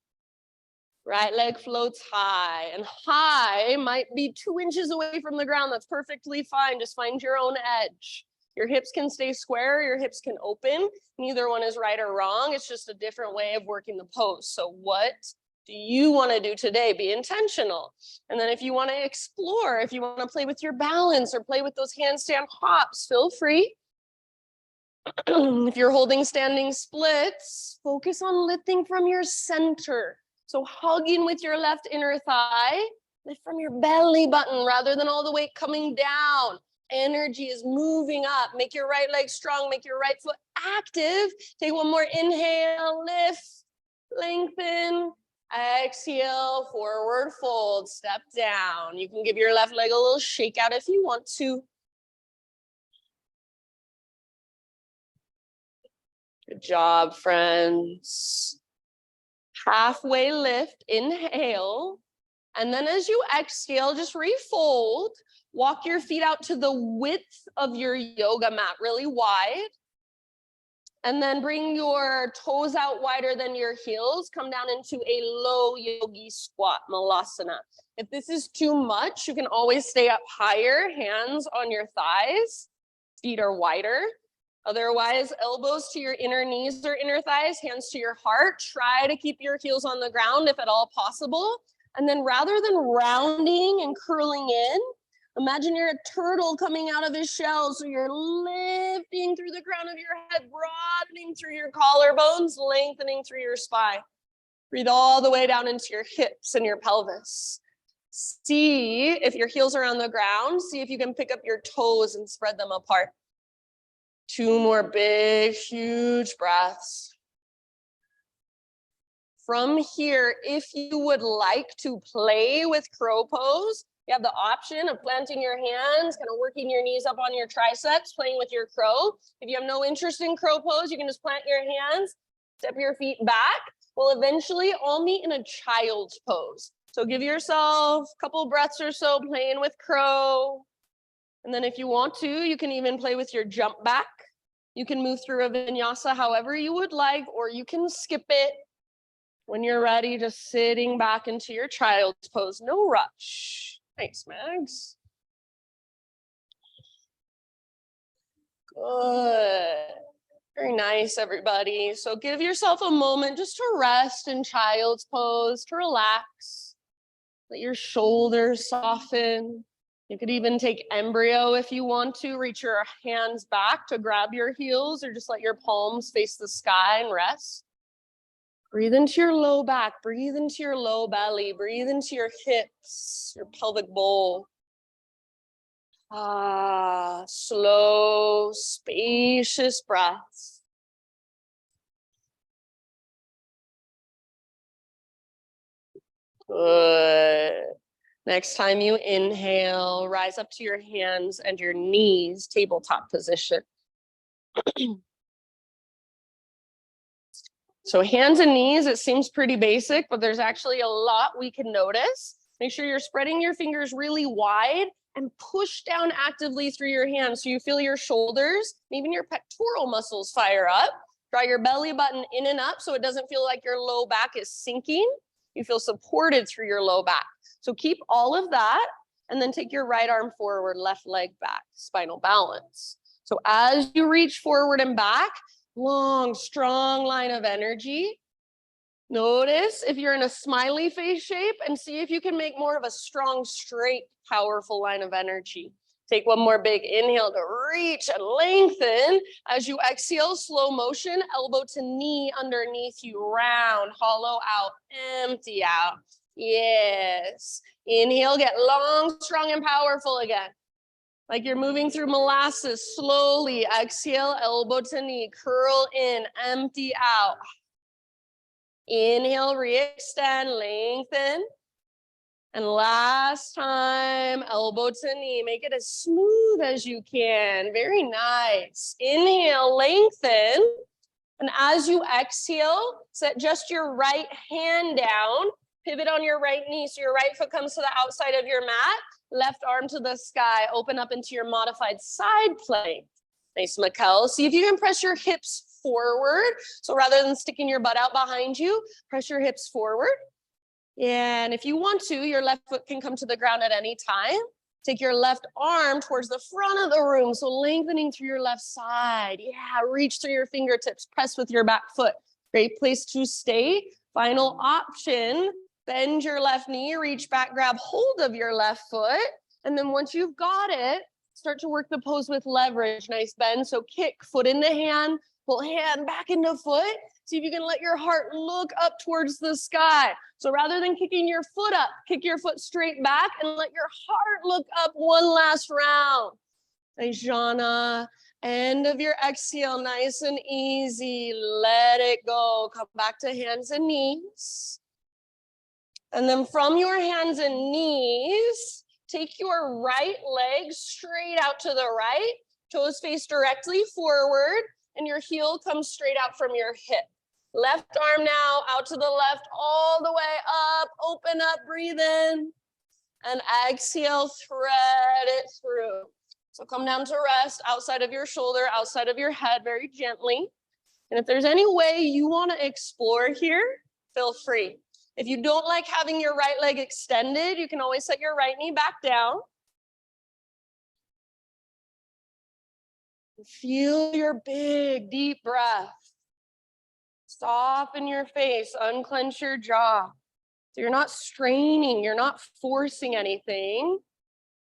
right leg floats high, and high might be 2 inches away from the ground. That's perfectly fine. Just find your own edge. Your hips can stay square, your hips can open. Neither one is right or wrong. It's just a different way of working the pose. So what do you want to do today? Be intentional. And then if you want to explore, if you want to play with your balance or play with those handstand hops, feel free. If you're holding standing splits, focus on lifting from your center. So hugging with your left inner thigh, lift from your belly button rather than all the weight coming down. Energy is moving up. Make your right leg strong. Make your right foot active. Take one more inhale, lift, lengthen. Exhale, forward fold, step down. You can give your left leg a little shake out if you want to. Good job, friends. Halfway lift, inhale. And then as you exhale, just refold. Walk your feet out to the width of your yoga mat, really wide. And then bring your toes out wider than your heels. Come down into a low yogi squat, malasana. If this is too much, you can always stay up higher, hands on your thighs, feet are wider. Otherwise, elbows to your inner knees or inner thighs, hands to your heart. Try to keep your heels on the ground if at all possible. And then rather than rounding and curling in, imagine you're a turtle coming out of his shell. So you're lifting through the crown of your head, broadening through your collarbones, lengthening through your spine. Breathe all the way down into your hips and your pelvis. See if your heels are on the ground. See if you can pick up your toes and spread them apart. 2 more big, huge breaths. From here, if you would like to play with crow pose, you have the option of planting your hands, kind of working your knees up on your triceps, playing with your crow. If you have no interest in crow pose, you can just plant your hands, step your feet back. We'll eventually all meet in a child's pose. So give yourself a couple breaths or so playing with crow. And then if you want to, you can even play with your jump back. You can move through a vinyasa however you would like, or you can skip it. When you're ready, just sitting back into your child's pose, no rush. Thanks, Mags. Good. Very nice, everybody. So give yourself a moment just to rest in child's pose, to relax. Let your shoulders soften. You could even take embryo if you want to. Reach your hands back to grab your heels, or just let your palms face the sky and rest. Breathe into your low back, breathe into your low belly, breathe into your hips, your pelvic bowl. Slow, spacious breaths. Good. Next time you inhale, rise up to your hands and your knees, tabletop position. So hands and knees, it seems pretty basic, but there's actually a lot we can notice. Make sure you're spreading your fingers really wide and push down actively through your hands so you feel your shoulders, even your pectoral muscles fire up. Draw your belly button in and up so it doesn't feel like your low back is sinking. You feel supported through your low back. So keep all of that, and then take your right arm forward, left leg back, spinal balance. So as you reach forward and back, long, strong line of energy. Notice if you're in a smiley face shape, and see if you can make more of a strong, straight, powerful line of energy. Take one more big inhale to reach and lengthen. As you exhale, slow motion, elbow to knee underneath you, round, hollow out, empty out. Yes. Inhale, get long, strong, and powerful again. Like you're moving through molasses, slowly. Exhale, elbow to knee, curl in, empty out. Inhale, re-extend, lengthen. And last time, elbow to knee. Make it as smooth as you can. Very nice. Inhale, lengthen. And as you exhale, set just your right hand down. Pivot on your right knee so your right foot comes to the outside of your mat. Left arm to the sky. Open up into your modified side plank. Nice, Mikkel. See if you can press your hips forward. So rather than sticking your butt out behind you, press your hips forward. And if you want to, your left foot can come to the ground at any time. Take your left arm towards the front of the room. So lengthening through your left side. Yeah, reach through your fingertips. Press with your back foot. Great place to stay. Final option. Bend your left knee. Reach back, grab hold of your left foot. And then once you've got it, start to work the pose with leverage. Nice bend. So kick, foot into hand. Pull hand back into foot. See if you can let your heart look up towards the sky. So rather than kicking your foot up, kick your foot straight back and let your heart look up one last round. Nice, Jana. End of your exhale, nice and easy. Let it go. Come back to hands and knees. And then from your hands and knees, take your right leg straight out to the right. Toes face directly forward. And your heel comes straight out from your hip. Left arm now out to the left, all the way up. Open up, breathe in. And exhale, thread it through. So come down to rest outside of your shoulder, outside of your head, very gently. And if there's any way you want to explore here, feel free. If you don't like having your right leg extended, you can always set your right knee back down. Feel your big, deep breath. Soften your face, unclench your jaw. So you're not straining, you're not forcing anything.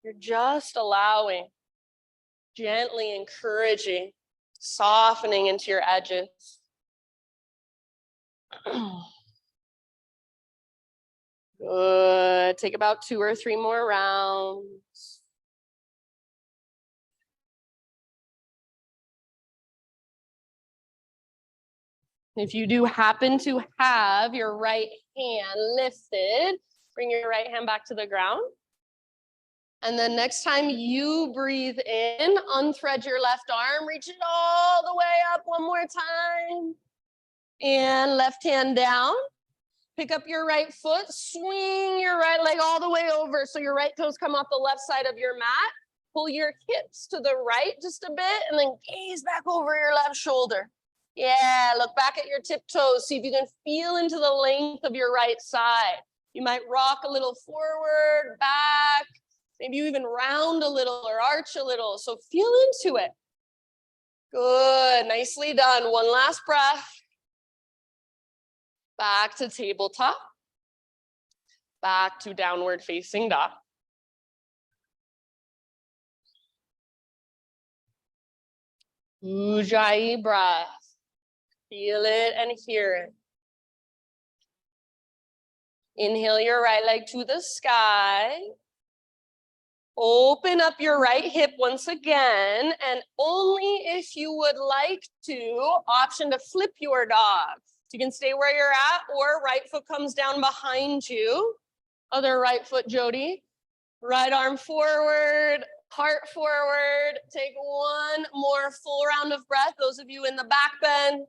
You're just allowing, gently encouraging, softening into your edges. Good. Take about 2 or 3 more rounds. If you do happen to have your right hand lifted, bring your right hand back to the ground. And then next time you breathe in, unthread your left arm, reach it all the way up one more time. And left hand down. Pick up your right foot, swing your right leg all the way over so your right toes come off the left side of your mat. Pull your hips to the right just a bit and then gaze back over your left shoulder. Yeah, look back at your tiptoes. See if you can feel into the length of your right side. You might rock a little forward, back. Maybe you even round a little or arch a little. So feel into it. Good, nicely done. One last breath. Back to tabletop. Back to downward facing dog. Ujjayi breath. Feel it and hear it. Inhale your right leg to the sky. Open up your right hip once again, and only if you would like to, option to flip your dog. So you can stay where you're at, or right foot comes down behind you. Other right foot, Jody. Right arm forward, heart forward. Take one more full round of breath. Those of you in the back bend.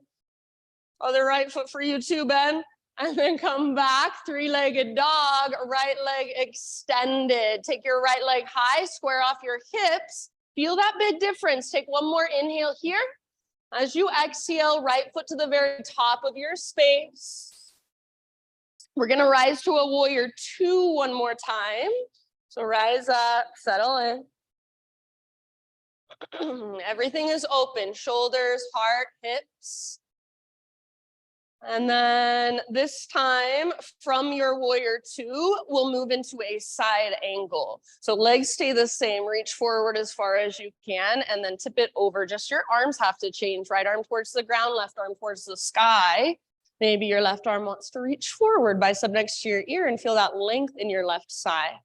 Other right foot for you too, Ben. And then come back, 3-legged dog, right leg extended. Take your right leg high, square off your hips. Feel that big difference. Take one more inhale here. As you exhale, right foot to the very top of your space. We're gonna rise to a warrior 2 one more time. So rise up, settle in. Everything is open, shoulders, heart, hips. And then this time from your warrior 2, we'll move into a side angle. So legs stay the same, reach forward as far as you can, and then tip it over. Just your arms have to change. Right arm towards the ground, left arm towards the sky. Maybe your left arm wants to reach forward, bicep next to your ear, and feel that length in your left side.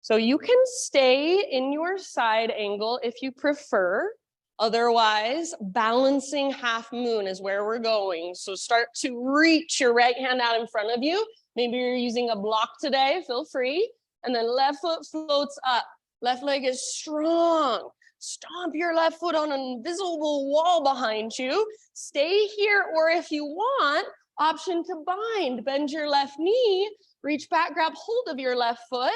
So you can stay in your side angle if you prefer. Otherwise, balancing half moon is where we're going. So start to reach your right hand out in front of you. Maybe you're using a block today, feel free. and then left foot floats up. Left leg is strong. Stomp your left foot on an invisible wall behind you. Stay here, or if you want, option to bind. Bend your left knee, reach back, grab hold of your left foot.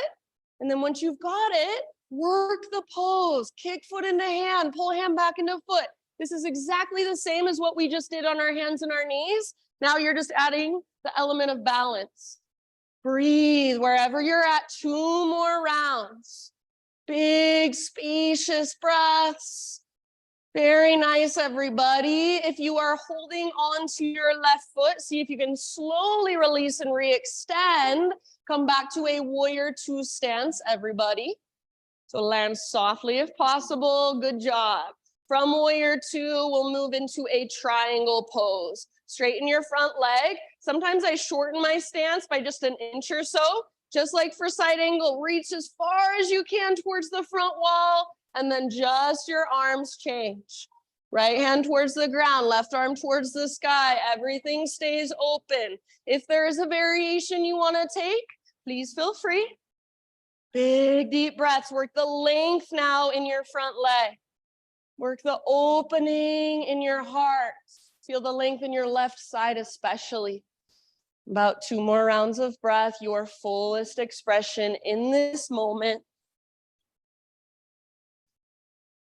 And then once you've got it, work the pose. Kick foot into hand, pull hand back into foot. This is exactly the same as what we just did on our hands and our knees. Now you're just adding the element of balance. Breathe wherever you're at. 2 more rounds. Big, spacious breaths. Very nice, everybody. If you are holding on to your left foot, see if you can slowly release and re-extend. Come back to a warrior 2 stance, everybody. So land softly if possible. Good job. From warrior 2, we'll move into a triangle pose. Straighten your front leg. Sometimes I shorten my stance by just an inch or so. Just like for side angle, reach as far as you can towards the front wall, and then just your arms change. Right hand towards the ground, left arm towards the sky. Everything stays open. If there is a variation you want to take, please feel free. Big, deep breaths. Work the length now in your front leg. Work the opening in your heart. Feel the length in your left side especially. About 2 more rounds of breath, your fullest expression in this moment.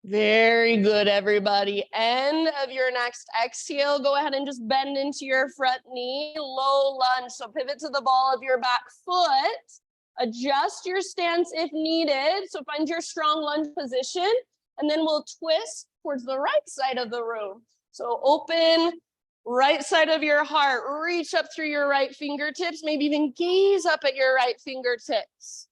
Very good, everybody. End of your next exhale. Go ahead and just bend into your front knee, low lunge. So pivot to the ball of your back foot. Adjust your stance if needed. So find your strong lunge position, and then we'll twist towards the right side of the room. So open right side of your heart, reach up through your right fingertips, maybe even gaze up at your right fingertips.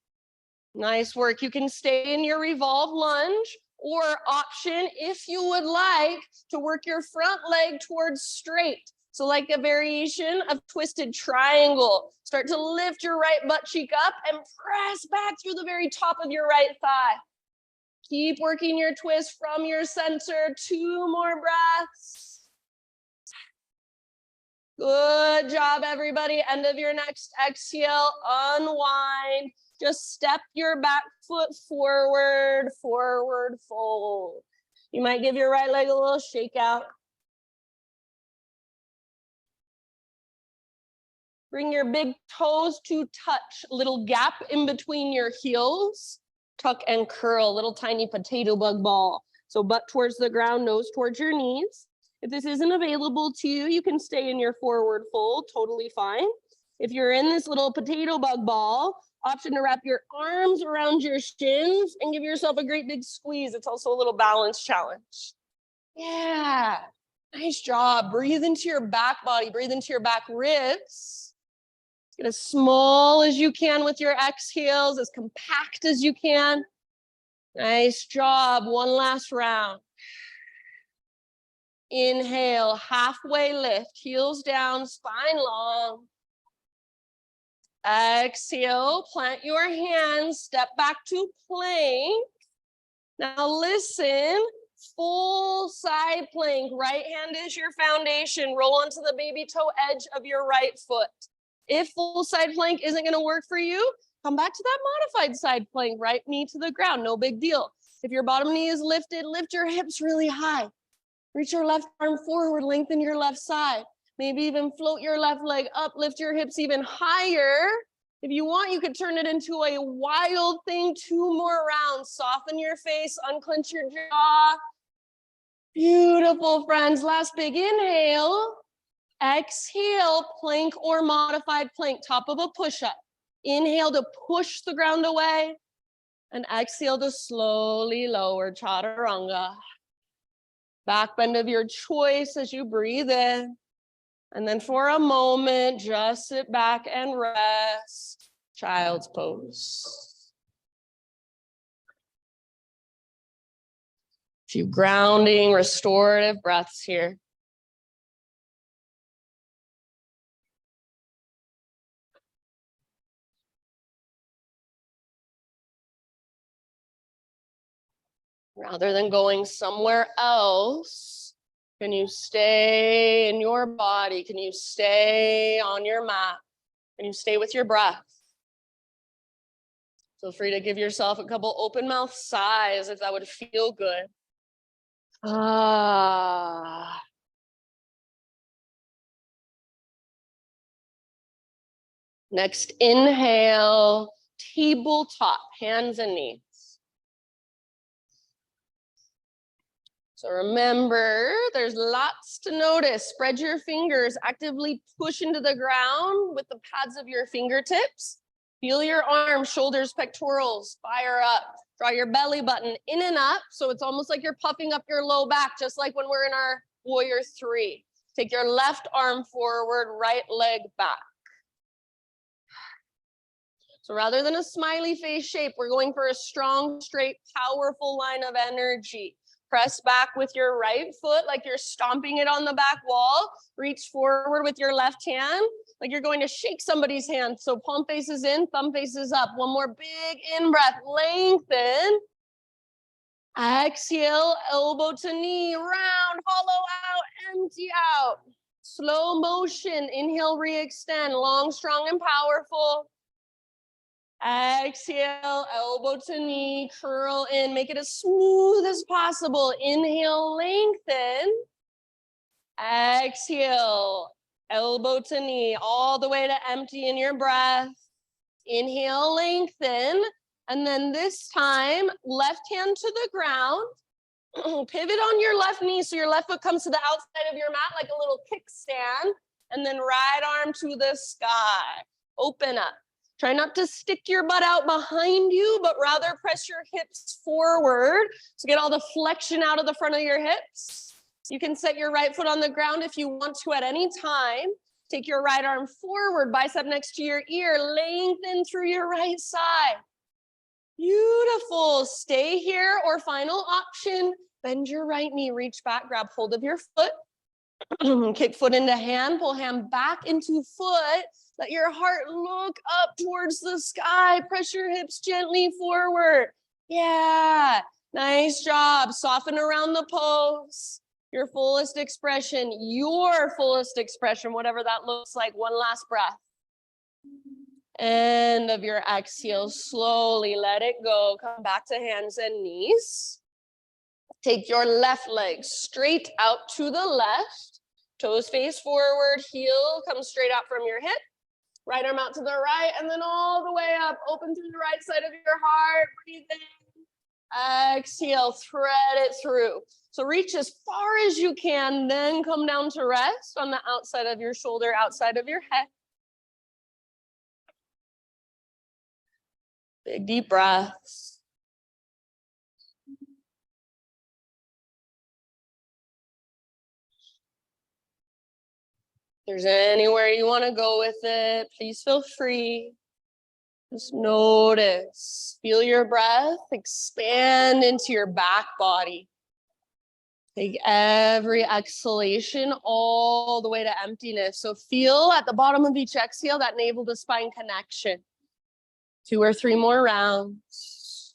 Nice work. You can stay in your revolve lunge, or option, if you would like, to work your front leg towards straight. So like a variation of twisted triangle. Start to lift your right butt cheek up and press back through the very top of your right thigh. Keep working your twist from your center. 2 more breaths. Good job, everybody. End of your next exhale, unwind. Just step your back foot forward, forward fold. You might give your right leg a little shake out. Bring your big toes to touch, little gap in between your heels. Tuck and curl, little tiny potato bug ball. So butt towards the ground, nose towards your knees. If this isn't available to you, you can stay in your forward fold, totally fine. If you're in this little potato bug ball, option to wrap your arms around your shins and give yourself a great big squeeze. It's also a little balance challenge. Yeah, nice job. Breathe into your back body, breathe into your back ribs. Get as small as you can with your exhales, as compact as you can. Nice job. One last round. Inhale, halfway lift, heels down, spine long. Exhale, plant your hands, step back to plank. Now listen, full side plank. Right hand is your foundation. Roll onto the baby toe edge of your right foot. If full side plank isn't going to work for you, come back to that modified side plank, right knee to the ground, no big deal. If your bottom knee is lifted, lift your hips really high. Reach your left arm forward, lengthen your left side. Maybe even float your left leg up, lift your hips even higher. If you want, you could turn it into a wild thing. 2 more rounds. Soften your face, unclench your jaw. Beautiful, friends. Last big inhale. Exhale, plank or modified plank, top of a push-up. Inhale to push the ground away, and exhale to slowly lower, chaturanga. Back bend of your choice as you breathe in. And then for a moment, just sit back and rest. Child's pose. A few grounding, restorative breaths here. Rather than going somewhere else, can you stay in your body? Can you stay on your mat? Can you stay with your breath? Feel free to give yourself a couple open mouth sighs if that would feel good. Ah. Next, inhale, tabletop, hands and knees. So remember, there's lots to notice. Spread your fingers, actively push into the ground with the pads of your fingertips. Feel your arms, shoulders, pectorals, fire up. Draw your belly button in and up. So it's almost like you're puffing up your low back, just like when we're in our warrior 3. Take your left arm forward, right leg back. So rather than a smiley face shape, we're going for a strong, straight, powerful line of energy. Press back with your right foot like you're stomping it on the back wall. Reach forward with your left hand like you're going to shake somebody's hand. So palm faces in, thumb faces up. One more big in-breath, lengthen. Exhale, elbow to knee, round, hollow out, empty out. Slow motion, inhale, re-extend, long, strong, and powerful. Exhale, elbow to knee, curl in, make it as smooth as possible. Inhale, lengthen. Exhale, elbow to knee, all the way to empty in your breath. Inhale, lengthen. And then this time, left hand to the ground. Pivot on your left knee so your left foot comes to the outside of your mat like a little kickstand. And then right arm to the sky. Open up. Try not to stick your butt out behind you, but rather press your hips forward to get all the flexion out of the front of your hips. You can set your right foot on the ground if you want to at any time. Take your right arm forward, bicep next to your ear, lengthen through your right side. Beautiful. Stay here, or final option, bend your right knee, reach back, grab hold of your foot. Kick foot into hand, pull hand back into foot. Let your heart look up towards the sky. Press your hips gently forward. Yeah, nice job. Soften around the pose. Your fullest expression, whatever that looks like. One last breath. End of your exhale, slowly let it go. Come back to hands and knees. Take your left leg straight out to the left. Toes face forward, heel comes straight out from your hip. Right arm out to the right, and then all the way up. Open through the right side of your heart. Breathe in. Exhale, thread it through. So reach as far as you can, then come down to rest on the outside of your shoulder, outside of your head. Big deep breaths. If there's anywhere you want to go with it, please feel free. Just notice, feel your breath expand into your back body. Take every exhalation all the way to emptiness. So feel at the bottom of each exhale that navel to spine connection. 2 or 3 more rounds.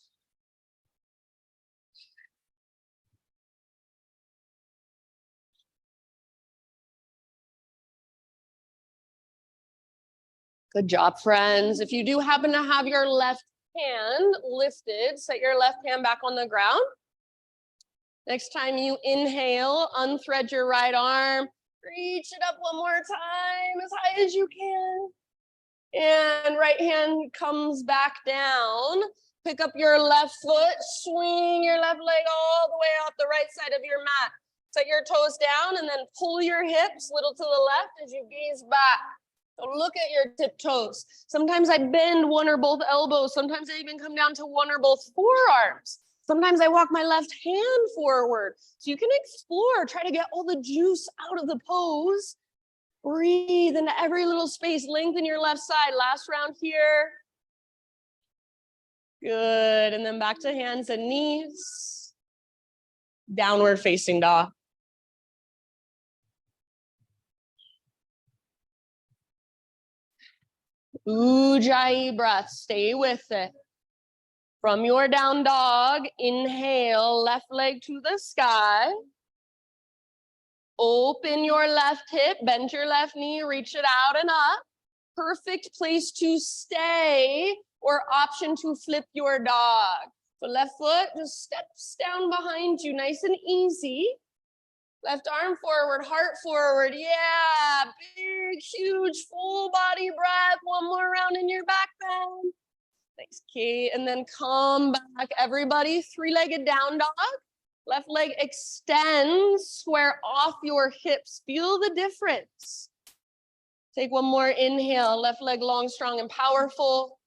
Good job, friends. If you do happen to have your left hand lifted, set your left hand back on the ground. Next time you inhale, unthread your right arm. Reach it up one more time, as high as you can. And right hand comes back down. Pick up your left foot, swing your left leg all the way off the right side of your mat. Set your toes down and then pull your hips a little to the left as you gaze back. So look at your tiptoes. Sometimes I bend one or both elbows. Sometimes I even come down to one or both forearms. Sometimes I walk my left hand forward. So you can explore, try to get all the juice out of the pose. Breathe into every little space. Lengthen your left side. Last round here. Good. And then back to hands and knees. Downward facing dog. Ujjayi breath. Stay with it. From your down dog, inhale, left leg to the sky. Open your left hip, bend your left knee, reach it out and up. perfect place to stay or option to flip your dog. So left foot just steps down behind you, nice and easy. Left arm forward, heart forward. Yeah, big, huge, full body breath. One more round in your back bend. Thanks, Kate. And then come back, everybody. Three-legged down dog. Left leg extends, square off your hips. Feel the difference. Take one more inhale. Left leg long, strong, and powerful.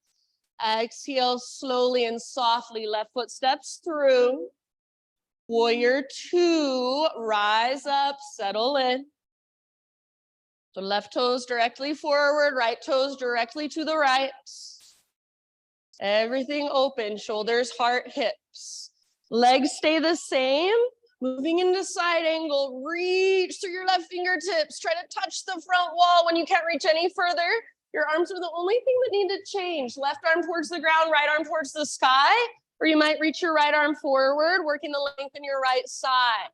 Exhale slowly and softly. Left foot steps through. Warrior two, rise up, settle in. So left toes directly forward, right toes directly to the right. Everything open, shoulders, heart, hips. Legs stay the same. Moving into side angle, reach through your left fingertips. Try to touch the front wall. When you can't reach any further, your arms are the only thing that need to change. Left arm towards the ground, right arm towards the sky. Or you might reach your right arm forward, working the length in your right side.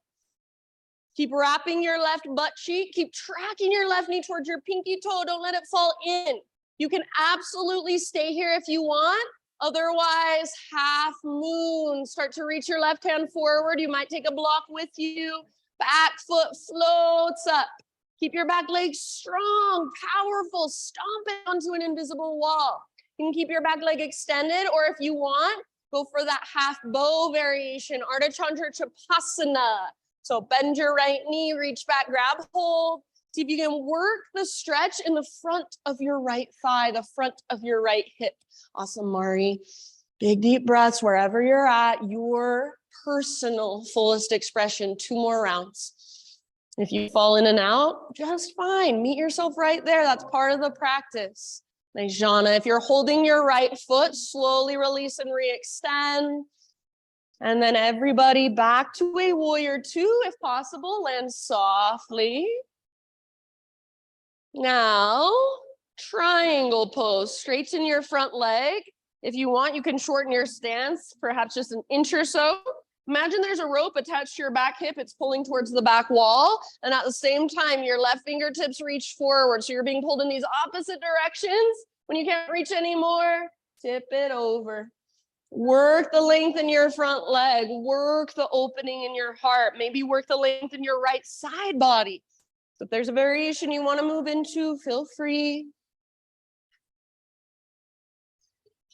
Keep wrapping your left butt cheek. Keep tracking your left knee towards your pinky toe. Don't let it fall in. You can absolutely stay here if you want. Otherwise, half moon. Start to reach your left hand forward. You might take a block with you. Back foot floats up. Keep your back leg strong, powerful. Stomp it onto an invisible wall. You can keep your back leg extended, or if you want, go for that half bow variation, Ardha Chandra Chapasana. So bend your right knee, reach back, grab hold. See if you can work the stretch in the front of your right thigh, the front of your right hip. Awesome, Mari. Big, deep breaths wherever you're at, your personal fullest expression. 2 more rounds. If you fall in and out, just fine. Meet yourself right there. That's part of the practice. Nice, Jana. If you're holding your right foot, slowly release and re-extend. And then everybody back to a warrior two, if possible. Land softly. Now, triangle pose. Straighten your front leg. If you want, you can shorten your stance, perhaps just an inch or so. Imagine there's a rope attached to your back hip. It's pulling towards the back wall. And at the same time, your left fingertips reach forward. So you're being pulled in these opposite directions. When you can't reach anymore, tip it over. Work the length in your front leg. Work the opening in your heart. Maybe work the length in your right side body. If there's a variation you want to move into, feel free.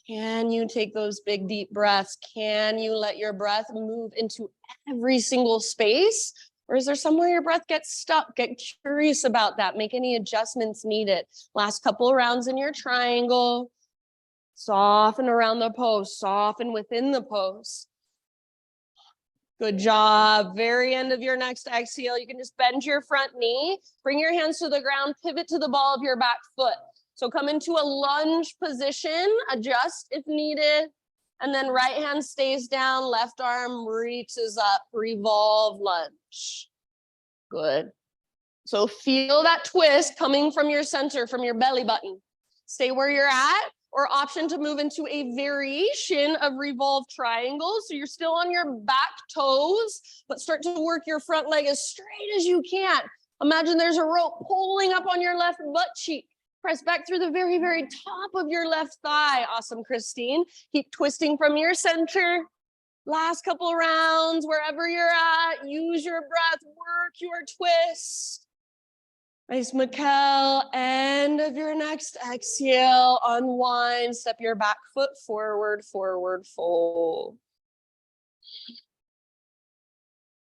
Can you take those big, deep breaths? Can you let your breath move into every single space? Or is there somewhere your breath gets stuck? Get curious about that. Make any adjustments needed. Last couple of rounds in your triangle. Soften around the pose. Soften within the pose. Good job. Very end of your next exhale. You can just bend your front knee. Bring your hands to the ground. Pivot to the ball of your back foot. So come into a lunge position. Adjust if needed. And then right hand stays down. Left arm reaches up. Revolve lunge. Good. So feel that twist coming from your center, from your belly button. Stay where you're at, or option to move into a variation of revolve triangles. So you're still on your back toes, but start to work your front leg as straight as you can. Imagine there's a rope pulling up on your left butt cheek. Press back through the very, very top of your left thigh. Awesome, Christine. Keep twisting from your center. Last couple of rounds, wherever you're at, use your breath, work your twist. Nice, Mikkel. End of your next exhale. Unwind, step your back foot forward, forward fold.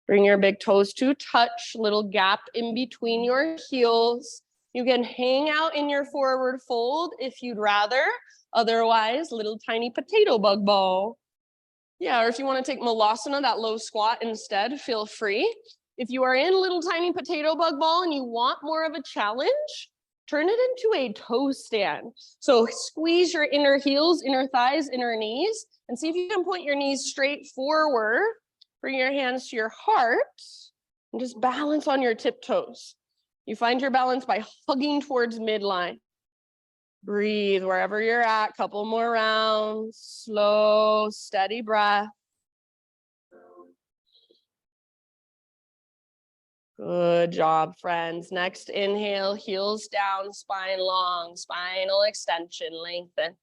Bring your big toes to touch, little gap in between your heels. You can hang out in your forward fold if you'd rather. Otherwise, little tiny potato bug ball. Yeah, or if you want to take Malasana, that low squat instead, feel free. If you are in little tiny potato bug ball and you want more of a challenge, turn it into a toe stand. So squeeze your inner heels, inner thighs, inner knees, and see if you can point your knees straight forward. Bring your hands to your heart and just balance on your tiptoes. You find your balance by hugging towards midline. Breathe wherever you're at. Couple more rounds. Slow, steady breath. Good job, friends. Next inhale, heels down, spine long, spinal extension, lengthen.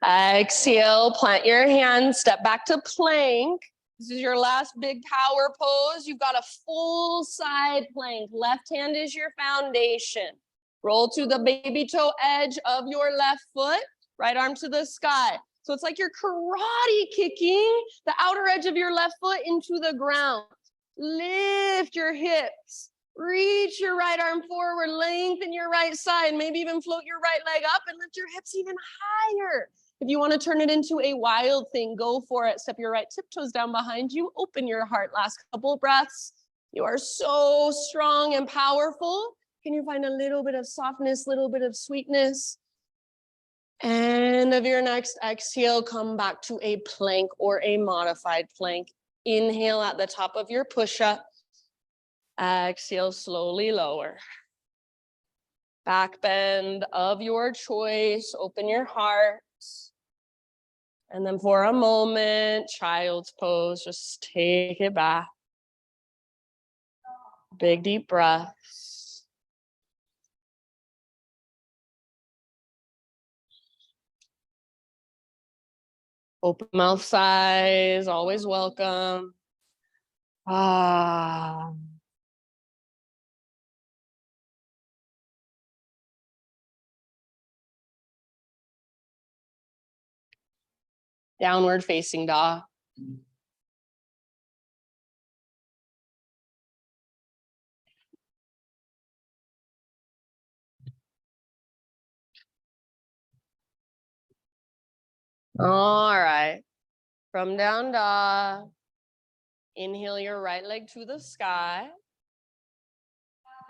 Exhale, plant your hands, step back to plank. This is your last big power pose. You've got a full side plank. Left hand is your foundation. Roll to the baby toe edge of your left foot, right arm to the sky. So it's like you're karate kicking the outer edge of your left foot into the ground. Lift your hips. Reach your right arm forward, lengthen your right side, maybe even float your right leg up and lift your hips even higher. If you want to turn it into a wild thing, go for it. Step your right tiptoes down behind you. Open your heart. Last couple of breaths. You are so strong and powerful. Can you find a little bit of softness, little bit of sweetness? End of your next exhale, come back to a plank or a modified plank. Inhale at the top of your push-up. Exhale, slowly lower. Back bend of your choice. Open your heart. And then for a moment, child's pose, just take it back. Big deep breaths. Open mouth size, always welcome. Ah. Downward facing dog. All right. From down dog, inhale your right leg to the sky.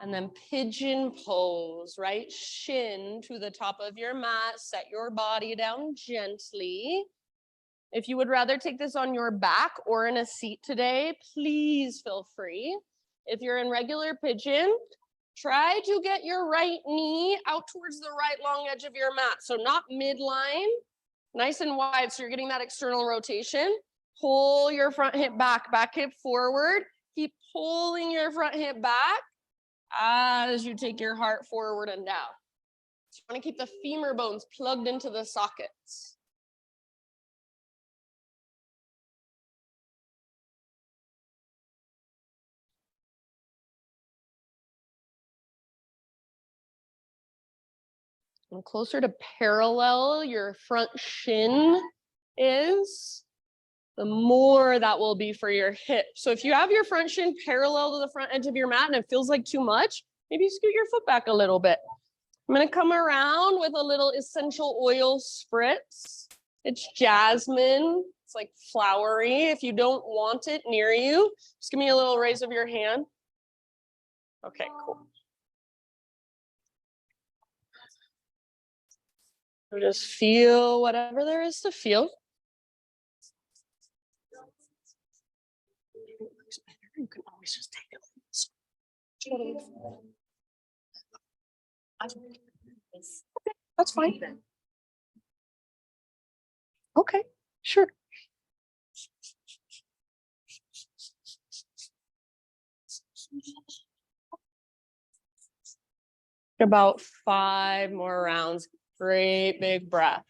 And then pigeon pose, right shin to the top of your mat. Set your body down gently. If you would rather take this on your back or in a seat today, please feel free. If you're in regular pigeon, try to get your right knee out towards the right long edge of your mat. So not midline, nice and wide. So you're getting that external rotation. Pull your front hip back, back hip forward. Keep pulling your front hip back as you take your heart forward and down. So you want to keep the femur bones plugged into the sockets. And closer to parallel your front shin is, the more that will be for your hip. So if you have your front shin parallel to the front edge of your mat and it feels like too much, maybe scoot your foot back a little bit. I'm gonna come around with a little essential oil spritz. It's jasmine, it's like flowery. If you don't want it near you, just give me a little raise of your hand. Okay, cool. So just feel whatever there is to feel. You can always just take it. That's fine. Okay, sure. About 5 more rounds. Great big breath.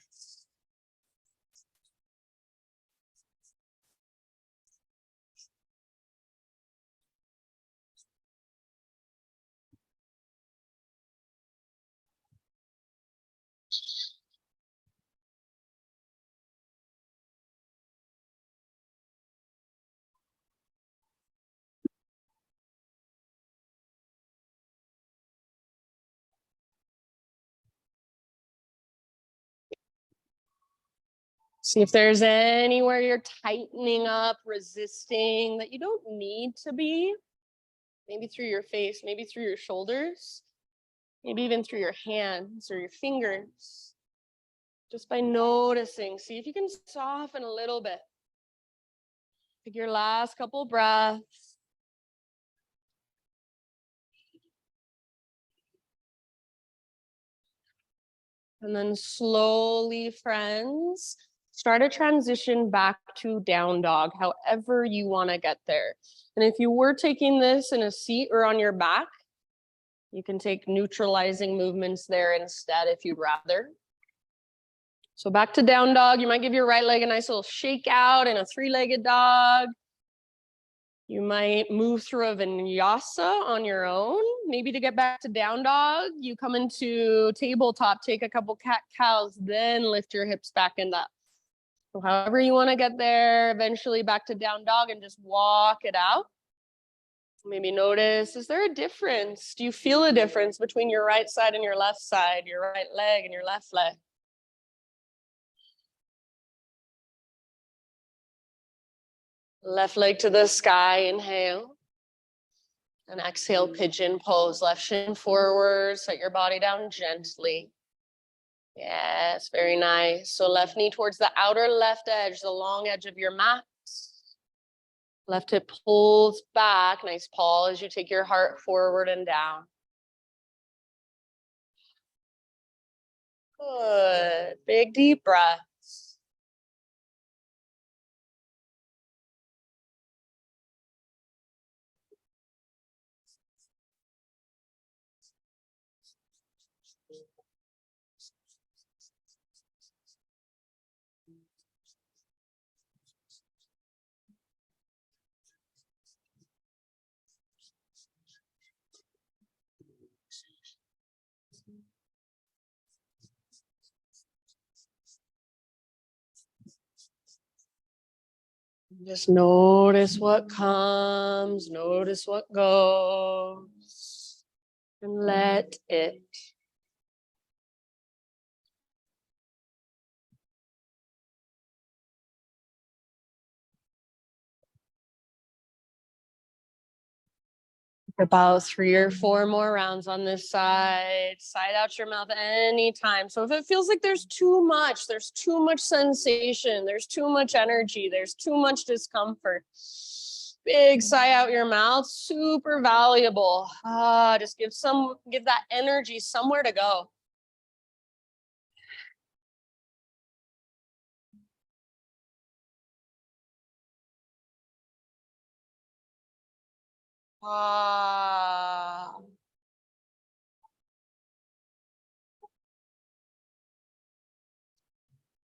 See if there's anywhere you're tightening up, resisting that you don't need to be. Maybe through your face, maybe through your shoulders, maybe even through your hands or your fingers. Just by noticing, see if you can soften a little bit. Take your last couple breaths. And then slowly, friends, start a transition back to down dog, however you want to get there. And if you were taking this in a seat or on your back, you can take neutralizing movements there instead if you'd rather. So back to down dog. You might give your right leg a nice little shake out in a three-legged dog. You might move through a vinyasa on your own. Maybe to get back to down dog, you come into tabletop, take a couple cat-cows, then lift your hips back and up. So however you want to get there, eventually back to down dog and just walk it out. Maybe notice, is there a difference? Do you feel a difference between your right side and your left side, your right leg and your left leg? Left leg to the sky, inhale. And exhale, pigeon pose, left shin forward, set your body down gently. Yes, very nice. So left knee towards the outer left edge, the long edge of your mat. Left hip pulls back, nice pause as you take your heart forward and down. Good, big deep breath. Just notice what comes, notice what goes, and let it. About 3 or 4 more rounds on this side. Side out your mouth anytime. So if it feels like there's too much sensation, there's too much energy, there's too much discomfort, big sigh out your mouth, super valuable. Just give that energy somewhere to go.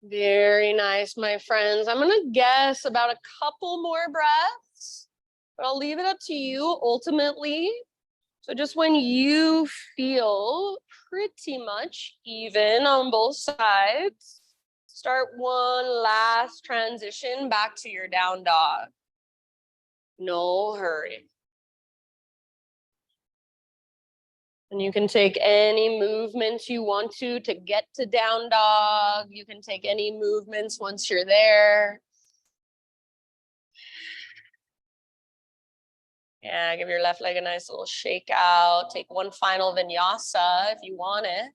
Very nice, my friends. I'm gonna guess about a couple more breaths, but I'll leave it up to you ultimately. So just when you feel pretty much even on both sides, start one last transition back to your down dog. No hurry. And you can take any movements you want to get to down dog. You can take any movements once you're there. Yeah, give your left leg a nice little shake out. Take one final vinyasa if you want it.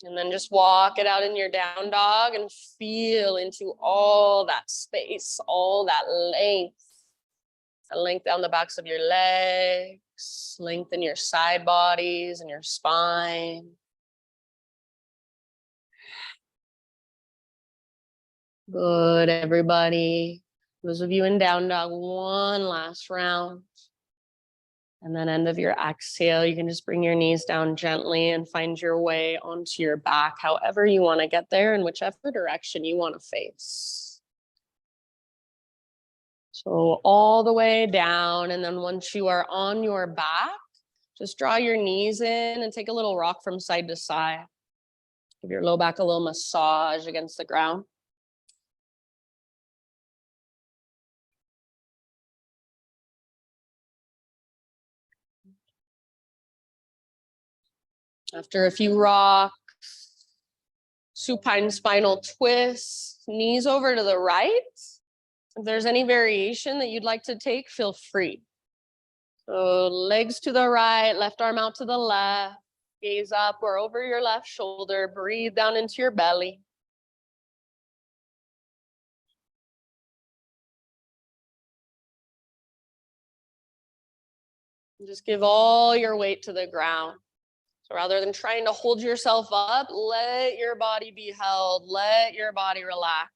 And then just walk it out in your down dog and feel into all that space, all that length. Length down the backs of your legs, lengthen your side bodies and your spine. Good, everybody. Those of you in down dog, one last round. And then end of your exhale, you can just bring your knees down gently and find your way onto your back, however you want to get there in whichever direction you want to face. So all the way down, and then once you are on your back, just draw your knees in and take a little rock from side to side. Give your low back a little massage against the ground. After a few rocks, supine spinal twist, knees over to the right. If there's any variation that you'd like to take, feel free. So legs to the right, left arm out to the left, gaze up or over your left shoulder, breathe down into your belly. And just give all your weight to the ground. So rather than trying to hold yourself up, let your body be held, let your body relax.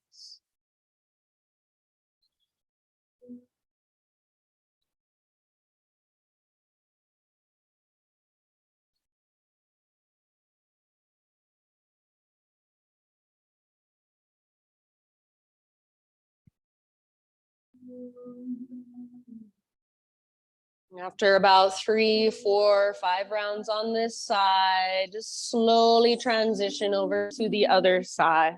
After about 3, 4, 5 rounds on this side, just slowly transition over to the other side.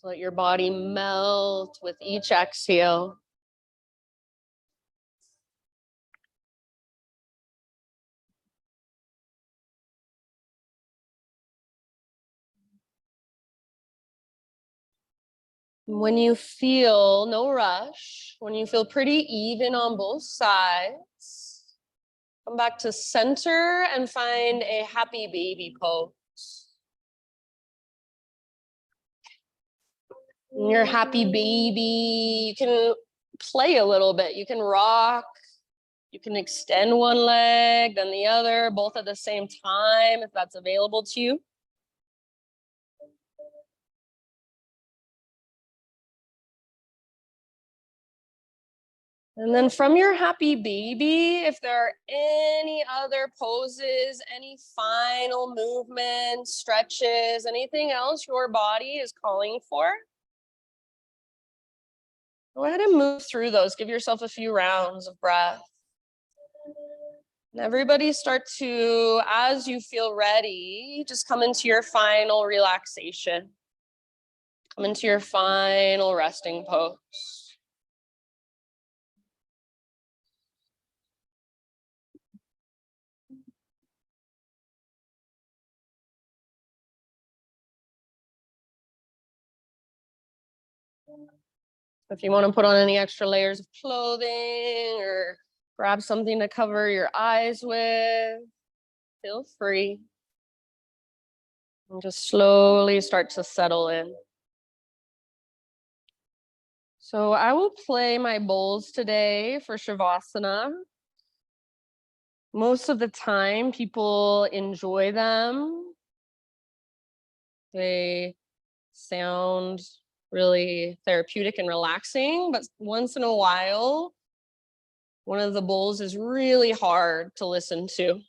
So let your body melt with each exhale. When you feel no rush, when you feel pretty even on both sides, come back to center and find a happy baby pose. In your happy baby, you can play a little bit. You can rock. You can extend one leg, then the other, both at the same time, if that's available to you. And then from your happy baby, if there are any other poses, any final movements, stretches, anything else your body is calling for, go ahead and move through those. Give yourself a few rounds of breath. And everybody start to, as you feel ready, just come into your final relaxation. Come into your final resting pose. If you want to put on any extra layers of clothing or grab something to cover your eyes with, feel free. And just slowly start to settle in. So I will play my bowls today for Shavasana. Most of the time, people enjoy them. They sound really therapeutic and relaxing, but once in a while, one of the bowls is really hard to listen to,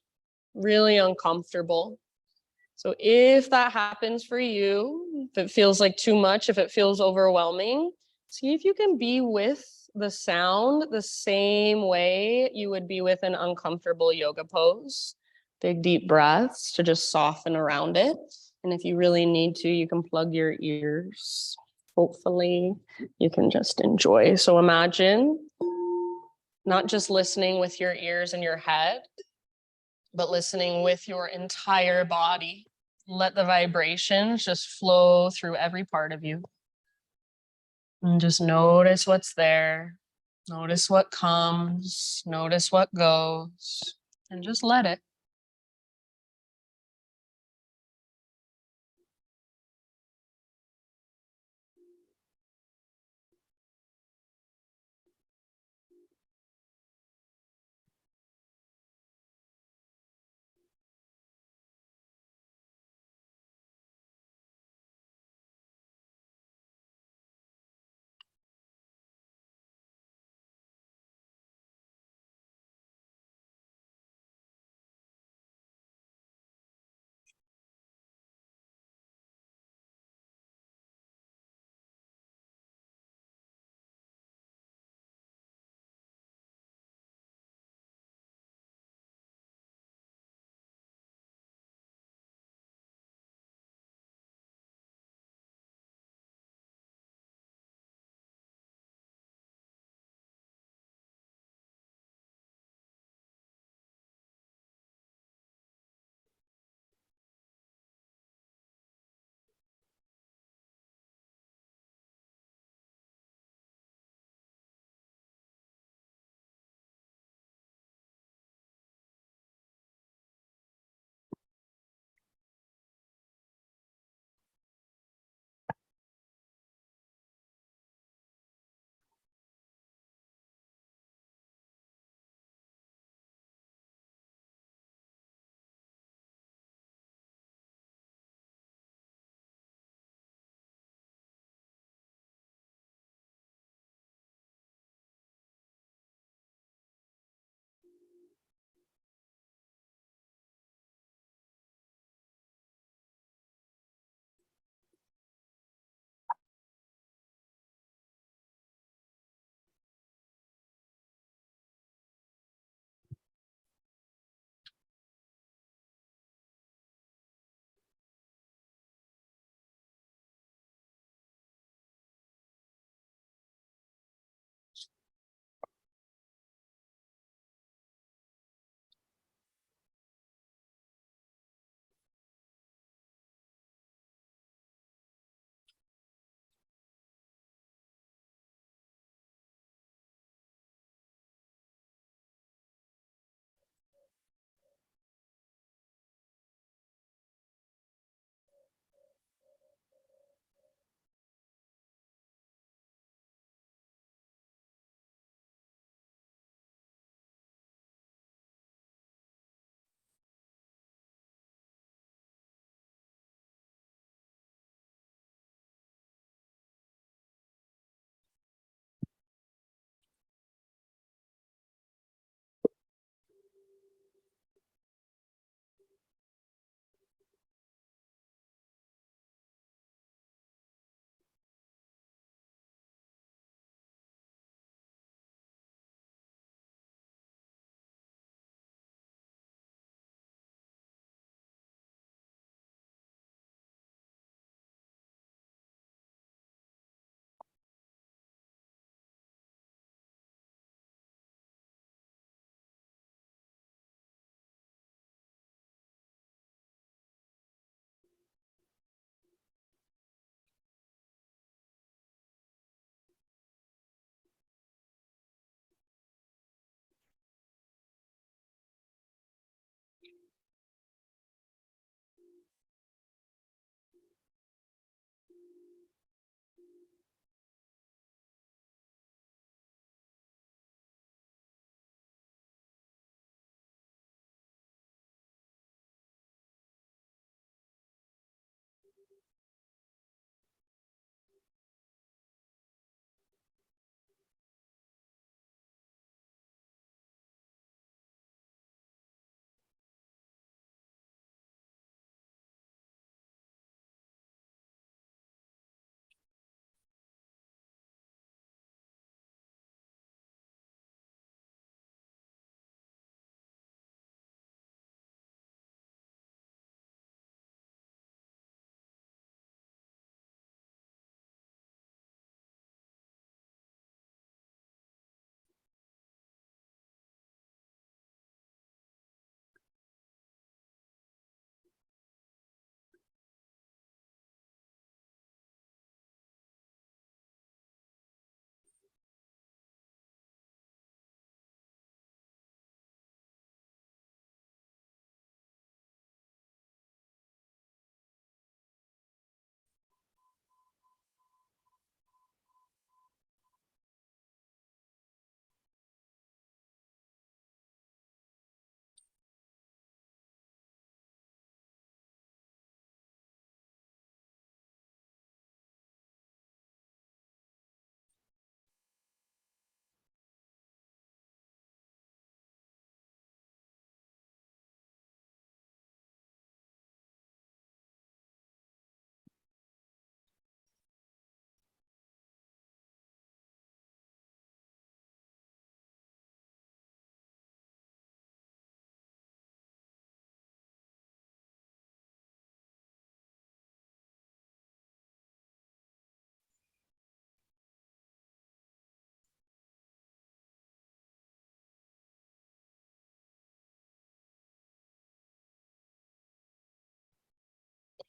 really uncomfortable. So if that happens for you, if it feels like too much, if it feels overwhelming, see if you can be with the sound the same way you would be with an uncomfortable yoga pose. Big deep breaths to just soften around it. And if you really need to, you can plug your ears. Hopefully you can just enjoy. So imagine not just listening with your ears and your head, but listening with your entire body. Let the vibrations just flow through every part of you. And just notice what's there. Notice what comes. Notice what goes. And just let it.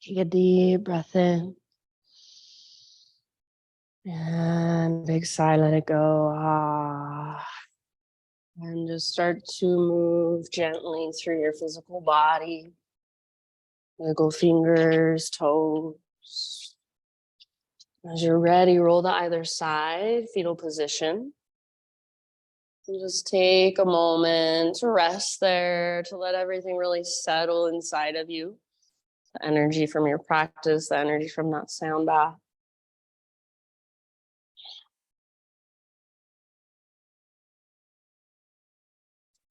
Take a deep breath in. And big sigh, let it go. Ah. And just start to move gently through your physical body. Wiggle fingers, toes. As you're ready, roll to either side, fetal position. And just take a moment to rest there, to let everything really settle inside of you. The energy from your practice, the energy from that sound bath.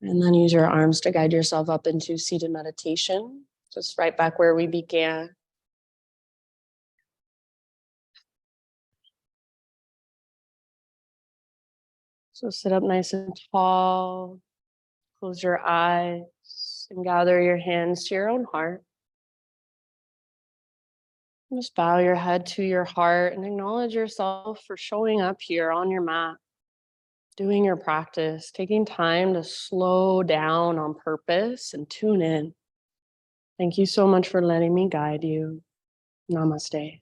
And then use your arms to guide yourself up into seated meditation, just right back where we began. So sit up nice and tall, close your eyes, and gather your hands to your own heart. Just bow your head to your heart and acknowledge yourself for showing up here on your mat, doing your practice, taking time to slow down on purpose and tune in. Thank you so much for letting me guide you. Namaste.